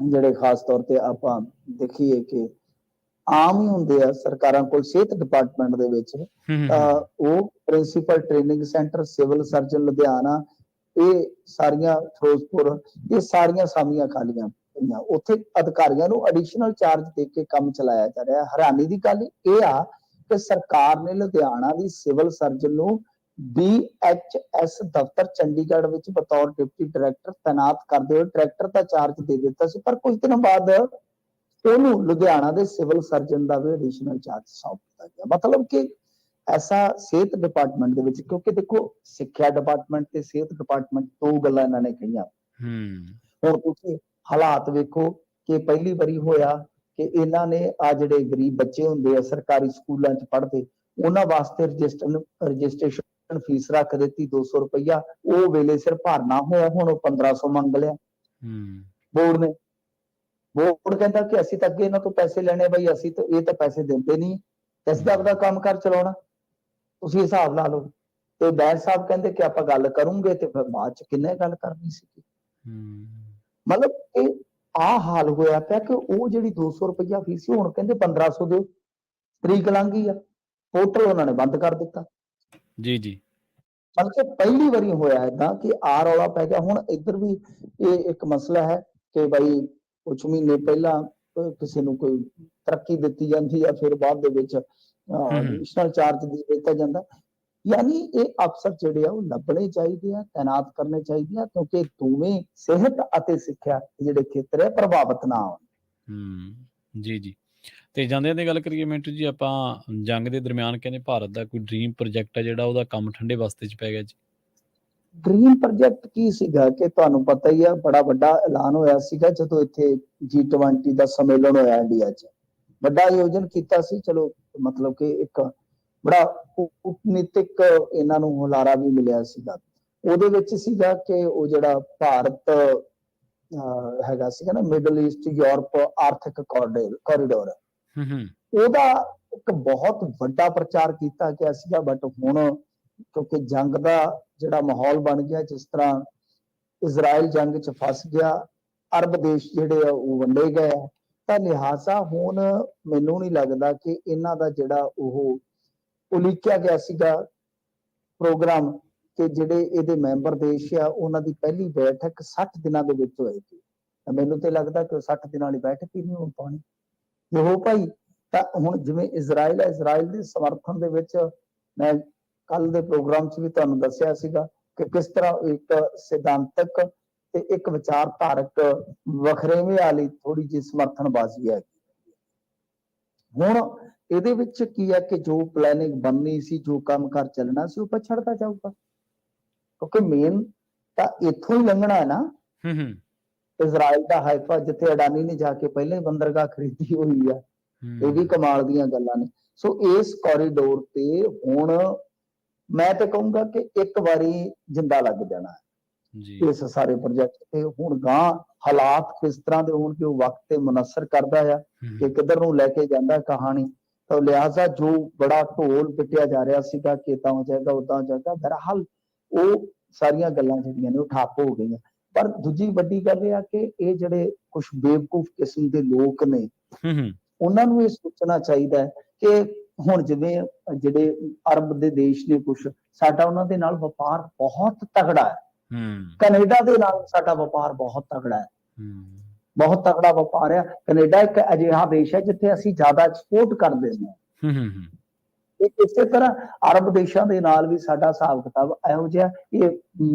ਜਿਹੜੇ ਖਾਸ ਤੌਰ ਤੇ ਆਪਾਂ ਦੇਖੀਏ ਕਿ ਆਮ ਹੀ ਹੁੰਦੇ ਆ ਸਰਕਾਰਾਂ ਕੋਲ ਸਿਹਤ ਡਿਪਾਰਟਮੈਂਟ ਦੇ ਵਿੱਚ, ਤਾਂ ਉਹ principal training centre, civil surgeon Ludhiana, ਇਹ ਸਾਰੀਆਂ ਫਿਰੋਜ਼ਪੁਰ, ਇਹ ਸਾਰੀਆਂ ਸਾਮੀਆਂ ਖਾਲੀਆਂ ਪਈਆਂ। ਉੱਥੇ ਅਧਿਕਾਰੀਆਂ ਨੂੰ ਐਡੀਸ਼ਨਲ ਚਾਰਜ ਦੇ ਕੇ ਕੰਮ ਚਲਾਇਆ ਜਾ ਰਿਹਾ। ਹੈਰਾਨੀ ਦੀ ਗੱਲ ਇਹ ਆ ਕਿ ਸਰਕਾਰ ਨੇ ਲੁਧਿਆਣਾ ਦੀ ਸਿਵਲ ਸਰਜਨ ਨੂੰ BHS ਦਫ਼ਤਰ ਚੰਡੀਗੜ੍ਹ ਵਿੱਚ ਬਤੌਰ ਡਿਪਟੀ ਡਾਇਰੈਕਟਰ ਤੈਨਾਤ ਕਰਦੇ ਹੋਏ ਡਾਇਰੈਕਟਰ ਦਾ ਚਾਰਜ ਦੇ ਦਿੱਤਾ ਸੀ, ਪਰ ਕੁਝ ਦਿਨਾਂ ਬਾਅਦ ਉਹਨੂੰ ਲੁਧਿਆਣਾ ਦੇ ਸਿਵਲ ਸਰਜਨ ਦਾ ਵੀ ਐਡੀਸ਼ਨਲ ਚਾਰਜ ਸੌਂਪ ਦਿੱਤਾ ਗਿਆ। ਮਤਲਬ ਕਿ ਐਸਾ ਸਿਹਤ ਡਿਪਾਰਟਮੈਂਟ ਦੇ ਵਿੱਚ, ਕਿਉਂਕਿ ਦੇਖੋ ਸਿੱਖਿਆ ਡਿਪਾਰਟਮੈਂਟ ਤੇ ਸਿਹਤ ਡਿਪਾਰਟਮੈਂਟ ਦੋ ਗੱਲਾਂ ਇਹਨਾਂ ਨੇ ਕਹੀਆਂ। ਹੁਣ ਤੁਸੀਂ ਹਾਲਾਤ ਵੇਖੋ ਕਿ ਪਹਿਲੀ ਵਾਰੀ ਹੋਇਆ ਕਿ ਇਹਨਾਂ ਨੇ ਆ ਜਿਹੜੇ ਗਰੀਬ ਬੱਚੇ ਹੁੰਦੇ ਆ ਸਰਕਾਰੀ ਸਕੂਲਾਂ 'ਚ ਪੜ੍ਹਦੇ, ਉਹਨਾਂ ਵਾਸਤੇ ਰਜਿਸਟ੍ਰੇਸ਼ਨ ਫੀਸ ਰੱਖ ਦਿੱਤੀ 200 ਰੁਪਈਆ, ਉਹ ਵੇਲੇ ਸਿਰ ਭਰਨਾ ਹੋਇਆ, ਹੁਣ ਉਹ 1500 ਮੰਗ ਲਿਆ ਬੋਰਡ ਨੇ। ਬੋਰਡ ਕਹਿੰਦਾ ਕਿ ਅਸੀਂ ਤਾਂ ਅੱਗੇ ਇਹਨਾਂ ਤੋਂ ਪੈਸੇ ਲੈਣੇ ਬਈ, ਅਸੀਂ ਤਾਂ ਇਹ ਤਾਂ ਪੈਸੇ ਦਿੰਦੇ ਨਹੀਂ, ਅਸੀਂ ਤਾਂ ਆਪਦਾ ਕੰਮ ਕਾਰ ਚਲਾਉਣਾ, ਤੁਸੀਂ ਹਿਸਾਬ ਲਾ ਲਓ। ਤੇ ਬੈਂਸ ਸਾਹਿਬ ਕਹਿੰਦੇ ਕਿ ਆਪਾਂ ਗੱਲ ਕਰੂੰਗੇ, ਤੇ ਫਿਰ ਬਾਅਦ 'ਚ ਕਿੰਨੇ ਗੱਲ ਕਰਨੀ ਸੀ। ਮਤਲਬ ਇਹ ਆ ਹਾਲ ਹੋਇਆ ਪਿਆ ਕਿ ਉਹ ਜਿਹੜੀ 200 ਰੁਪਈਆ ਫੀਸ ਸੀ, ਹੁਣ ਕਹਿੰਦੇ 1500 ਦਿਓ। ਤਰੀਕ ਲੰਘ ਗਈ ਆ, ਪੋਰਟਲ ਉਹਨਾਂ ਨੇ ਬੰਦ ਕਰ ਦਿੱਤਾ। ਜੀ। ਮਤਲਬ ਕਿ ਪਹਿਲੀ ਵਾਰੀ ਹੋਇਆ ਏਦਾਂ ਕਿ ਆ ਰੌਲਾ ਪੈ ਗਿਆ। ਹੁਣ ਇੱਧਰ ਵੀ ਇਹ ਇੱਕ ਮਸਲਾ ਹੈ ਕਿ ਬਾਈ ਕੁਛ ਮਹੀਨੇ ਪਹਿਲਾਂ ਕਿਸੇ ਨੂੰ ਕੋਈ ਤਰੱਕੀ ਦਿੱਤੀ ਜਾਂਦੀ ਆ, ਫਿਰ ਬਾਅਦ ਦੇ ਵਿੱਚ ਐਡੀਸ਼ਨਲ ਚਾਰਜ ਦੇ ਦਿੱਤਾ ਜਾਂਦਾ। ਯਾਨੀ ਇਹ ਅਫਸਰ ਜਿਹੜੇ ਆ ਉਹ ਲੱਭਣੇ ਚਾਹੀਦੇ ਆ, ਤੈਨਾਤ ਕਰਨੇ ਚਾਹੀਦੇ ਆ, ਕਿਉਂਕਿ ਦੋਵੇਂ ਸਿਹਤ ਅਤੇ ਸਿੱਖਿਆ ਜਿਹੜੇ ਖੇਤਰ ਹੈ ਪ੍ਰਭਾਵਿਤ ਨਾ ਹੋਣ। ਜੀ। ਤੇ ਜਾਂਦਿਆਂ ਦੀ ਗੱਲ ਕਰੀਏ ਮਿੰਟੂ ਜੀ, ਆਪਾਂ ਜੰਗ ਦੇ ਦਰਮਿਆਨ ਕਹਿੰਦੇ ਭਾਰਤ ਦਾ ਕੋਈ ਡ੍ਰੀਮ ਪ੍ਰੋਜੈਕਟ ਹੈ ਜਿਹੜਾ ਉਹਦਾ ਕੰਮ ਠੰਡੇ ਵਾਸਤੇ 'ਚ ਪੈ ਗਿਆ ਜੀ। ਡ੍ਰੀਮ ਪ੍ਰੋਜੈਕਟ ਕੀ ਸੀਗਾ ਕਿ ਤੁਹਾਨੂੰ ਪਤਾ ਹੀ ਆ, ਬੜਾ ਵੱਡਾ ਐਲਾਨ ਹੋਇਆ ਸੀਗਾ ਜਦੋਂ ਇੱਥੇ G20 ਦਾ ਸੰਮੇਲਨ ਹੋਇਆ ਇੰਡੀਆ 'ਚ, ਵੱਡਾ ਆਯੋਜਨ ਕੀਤਾ ਸੀ। ਚਲੋ ਮਤਲਬ ਕਿ ਇੱਕ ਬੜਾ ਕੂਟਨੀਤਿਕ ਇਹਨਾਂ ਨੂੰ ਹੁਲਾਰਾ ਵੀ ਮਿਲਿਆ ਸੀਗਾ। ਉਹਦੇ ਵਿੱਚ ਸੀਗਾ ਕਿ ਉਹ ਜਿਹੜਾ ਭਾਰਤ ਹੈਗਾ ਸੀਗਾ ਨਾ, ਮਿਡਲ ਈਸਟ ਯੂਰਪ ਆਰਥਿਕ ਕੋਰੀਡੋਰ, ਉਹਦਾ ਇੱਕ ਬਹੁਤ ਵੱਡਾ ਪ੍ਰਚਾਰ ਕੀਤਾ ਗਿਆ ਸੀਗਾ। ਬਟ ਹੁਣ ਕਿਉਂਕਿ ਜੰਗ ਦਾ ਜਿਹੜਾ ਮਾਹੌਲ ਬਣ ਗਿਆ, ਜਿਸ ਤਰ੍ਹਾਂ ਇਜ਼ਰਾਈਲ ਜੰਗ 'ਚ ਫਸ ਗਿਆ, ਅਰਬ ਦੇਸ਼ ਜਿਹੜੇ ਆ ਉਹ ਵੰਡੇ ਗਏ, ਤਾਂ ਲਿਹਾਜ਼ਾ ਹੁਣ ਮੈਨੂੰ ਨਹੀਂ ਲੱਗਦਾ ਕਿ ਇਹਨਾਂ ਦਾ ਜਿਹੜਾ ਉਹ ਉਲੀਕਿਆ ਗਿਆ ਸੀਗਾ ਪ੍ਰੋਗਰਾਮ ਕਿ ਜਿਹੜੇ ਇਹਦੇ ਮੈਂਬਰ ਦੇਸ਼ ਆ ਉਹਨਾਂ ਦੀ ਪਹਿਲੀ ਬੈਠਕ 60 ਦਿਨਾਂ ਦੇ ਵਿੱਚ ਹੋਏਗੀ। ਤਾਂ ਮੈਨੂੰ ਤੇ ਲੱਗਦਾ ਕਿ 60 ਦਿਨਾਂ ਵਾਲੀ ਬੈਠਕ ਹੀ ਨਹੀਂ ਹੋ ਪਾਉਣੀ। ਜੇ ਹੋ ਭਾਈ ਤਾਂ ਹੁਣ ਜਿਵੇਂ ਇਜ਼ਰਾਈਲ ਹੈ, ਇਜ਼ਰਾਈਲ ਦੇ ਸਮਰਥਨ ਦੇ ਵਿੱਚ ਮੈਂ ਕੱਲ ਦੇ ਪ੍ਰੋਗਰਾਮ 'ਚ ਵੀ ਤੁਹਾਨੂੰ ਦੱਸਿਆ ਸੀਗਾ ਕਿ ਕਿਸ ਤਰ੍ਹਾਂ ਇੱਕ ਸਿਧਾਂਤਕ ਤੇ ਇੱਕ ਵਿਚਾਰਧਾਰਕ ਵਖਰੇਵੇਂ ਵਾਲੀ ਥੋੜੀ ਜਿਹੀ ਸਮਰਥਨਬਾਜ਼ੀ ਹੈ। ਹੁਣ ਇਹਦੇ ਵਿੱਚ ਕੀ ਹੈ ਕਿ ਜੋ ਪਲੈਨਿੰਗ ਬਣਨੀ ਸੀ, ਜੋ ਕੰਮਕਾਰ ਚੱਲਣਾ ਸੀ, ਉਹ ਪਛੜਦਾ ਜਾਊਗਾ, ਕਿਉਂਕਿ ਮੇਨ ਤਾਂ ਇੱਥੋਂ ਹੀ ਲੰਘਣਾ ਹੈ ਨਾ। ਇਜ਼ਰਾਈਲ ਦਾ ਹਾਈਫਾ, ਜਿੱਥੇ ਅਡਾਨੀ ਨੇ ਜਾ ਕੇ ਪਹਿਲਾਂ ਹੀ ਬੰਦਰਗਾਹ ਖਰੀਦੀ ਹੋਈ ਆ, ਇਹ ਵੀ ਕਮਾਲ ਦੀਆਂ ਗੱਲਾਂ ਨੇ। ਸੋ ਇਸ ਕੋਰੀਡੋਰ ਤੇ ਹੁਣ ਮੈਂ ਤੇ ਕਹੂੰਗਾ ਕਿ ਇੱਕ ਵਾਰੀ ਜਿੰਦਾ ਲੱਗ ਜਾਣਾ ਹੈ ਇਸ ਸਾਰੇ ਪ੍ਰੋਜੈਕਟ ਤੇ। ਹੁਣ ਗਾਂ ਹਾਲਾਤ ਕਿਸ ਤਰ੍ਹਾਂ ਦੇ ਹੋਣ ਕਿ ਉਹ ਵਕਤ ਤੇ ਮੁਨਸਰ ਕਰਦਾ ਆ ਕਿ ਕਿੱਧਰ ਨੂੰ ਲੈ ਕੇ ਜਾਂਦਾ ਕਹਾਣੀ। ਤਾਂ ਲਿਹਾਜ਼ਾ ਜੋ ਬੜਾ ਢੋਲ ਪਿੱਟਿਆ ਜਾ ਰਿਹਾ ਸੀਗਾ ਕਿ ਏਦਾਂ ਹੋ ਜਾਏਗਾ, ਉਦਾਂ ਹੋ ਜਾਏਗਾ, ਬਹਰਹਾਲ ਉਹ ਸਾਰੀਆਂ ਗੱਲਾਂ ਜਿਹੜੀਆਂ ਨੇ ਉਹ ਠੱਪ ਹੋ ਗਈਆਂ। ਪਰ ਦੂਜੀ ਵੱਡੀ ਗੱਲ ਇਹ ਆ ਕਿ ਇਹ ਜਿਹੜੇ ਕੁਝ ਬੇਵਕੂਫ ਕਿਸਮ ਦੇ ਲੋਕ ਨੇ, ਉਹਨਾਂ ਨੂੰ ਇਹ ਸੋਚਣਾ ਚਾਹੀਦਾ ਹੈ ਕਿ ਹੁਣ ਜਿਵੇਂ ਜਿਹੜੇ ਅਰਬ ਦੇ ਦੇਸ਼ ਨੇ ਕੁਝ, ਸਾਡਾ ਉਹਨਾਂ ਦੇ ਨਾਲ ਵਪਾਰ ਬਹੁਤ ਤਗੜਾ ਹੈ। ਕੈਨੇਡਾ ਦੇ ਨਾਲ ਸਾਡਾ ਵਪਾਰ ਬਹੁਤ ਤਗੜਾ ਹੈ, ਬਹੁਤ ਤਗੜਾ ਵਪਾਰ ਹੈ। ਕੈਨੇਡਾ ਇੱਕ ਅਜਿਹਾ ਦੇਸ਼ ਹੈ ਜਿੱਥੇ ਅਸੀਂ ਜ਼ਿਆਦਾ ਐਕਸਪੋਰਟ ਕਰਦੇ ਹਾਂ। ਇਸੇ ਤਰ੍ਹਾਂ ਅਰਬ ਦੇਸ਼ਾਂ ਦੇ ਨਾਲ ਵੀ ਸਾਡਾ ਹਿਸਾਬ ਕਿਤਾਬ ਇਹੋ ਜਿਹਾ। ਇਹ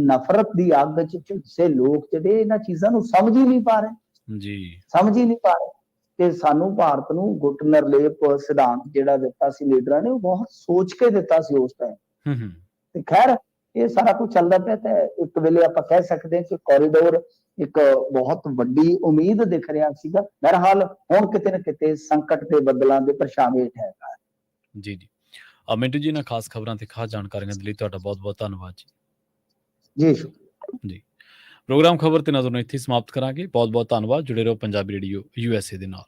ਨਫ਼ਰਤ ਦੀ ਅੱਗ 'ਚ ਝੁਲਸੇ ਲੋਕ ਜਿਹੜੇ ਇਹਨਾਂ ਚੀਜ਼ਾਂ ਨੂੰ ਸਮਝ ਹੀ ਨਹੀਂ ਪਾ ਰਹੇ, ਸਮਝ ਹੀ ਨਹੀਂ ਪਾ ਰਹੇ ਕਿ ਸਾਨੂੰ ਭਾਰਤ ਨੂੰ ਗੁੱਟ ਨਿਰਲੇਪ ਸਿਧਾਂਤ ਜਿਹੜਾ ਦਿੱਤਾ ਸੀ ਲੀਡਰਾਂ ਨੇ, ਉਹ ਬਹੁਤ ਸੋਚ ਕੇ ਦਿੱਤਾ ਸੀ ਉਸ ਟਾਈਮ। ਤੇ ਖੈਰ ਇਹ ਸਾਰਾ ਕੁਝ ਚੱਲਦਾ ਪਿਆ ਤੇ ਇੱਕ ਵੇਲੇ ਆਪਾਂ ਕਹਿ ਸਕਦੇ ਹਾਂ ਕਿ ਕੋਰੀਡੋਰ ਇੱਕ ਬਹੁਤ ਵੱਡੀ ਉਮੀਦ ਦਿਖ ਰਿਹਾ ਸੀਗਾ। ਬਹਰਹਾਲ ਹੁਣ ਕਿਤੇ ਨਾ ਕਿਤੇ ਸੰਕਟ ਦੇ ਬੱਦਲਾਂ ਦੇ ਪਰਛਾਵੇਂ ਹੇਠ ਹੈਗਾ। ਜੀ ਮਿੰਟੂ ਜੀ, ਨਾਲ ਖਾਸ ਖਬਰਾਂ ਤੇ ਖਾਸ ਜਾਣਕਾਰੀਆਂ ਦੇ ਲਈ ਤੁਹਾਡਾ ਬਹੁਤ-ਬਹੁਤ ਧੰਨਵਾਦ ਜੀ। ਜੀ ਪ੍ਰੋਗਰਾਮ ਖਬਰ ਤੇ ਨਜ਼ਰ ਨੂੰ ਇੱਥੇ ਸਮਾਪਤ ਕਰਾਂਗੇ। ਬਹੁਤ-ਬਹੁਤ ਧੰਨਵਾਦ। ਜੁੜੇ ਰਹੋ ਪੰਜਾਬੀ ਰੇਡੀਓ USA ਦੇ ਨਾਲ।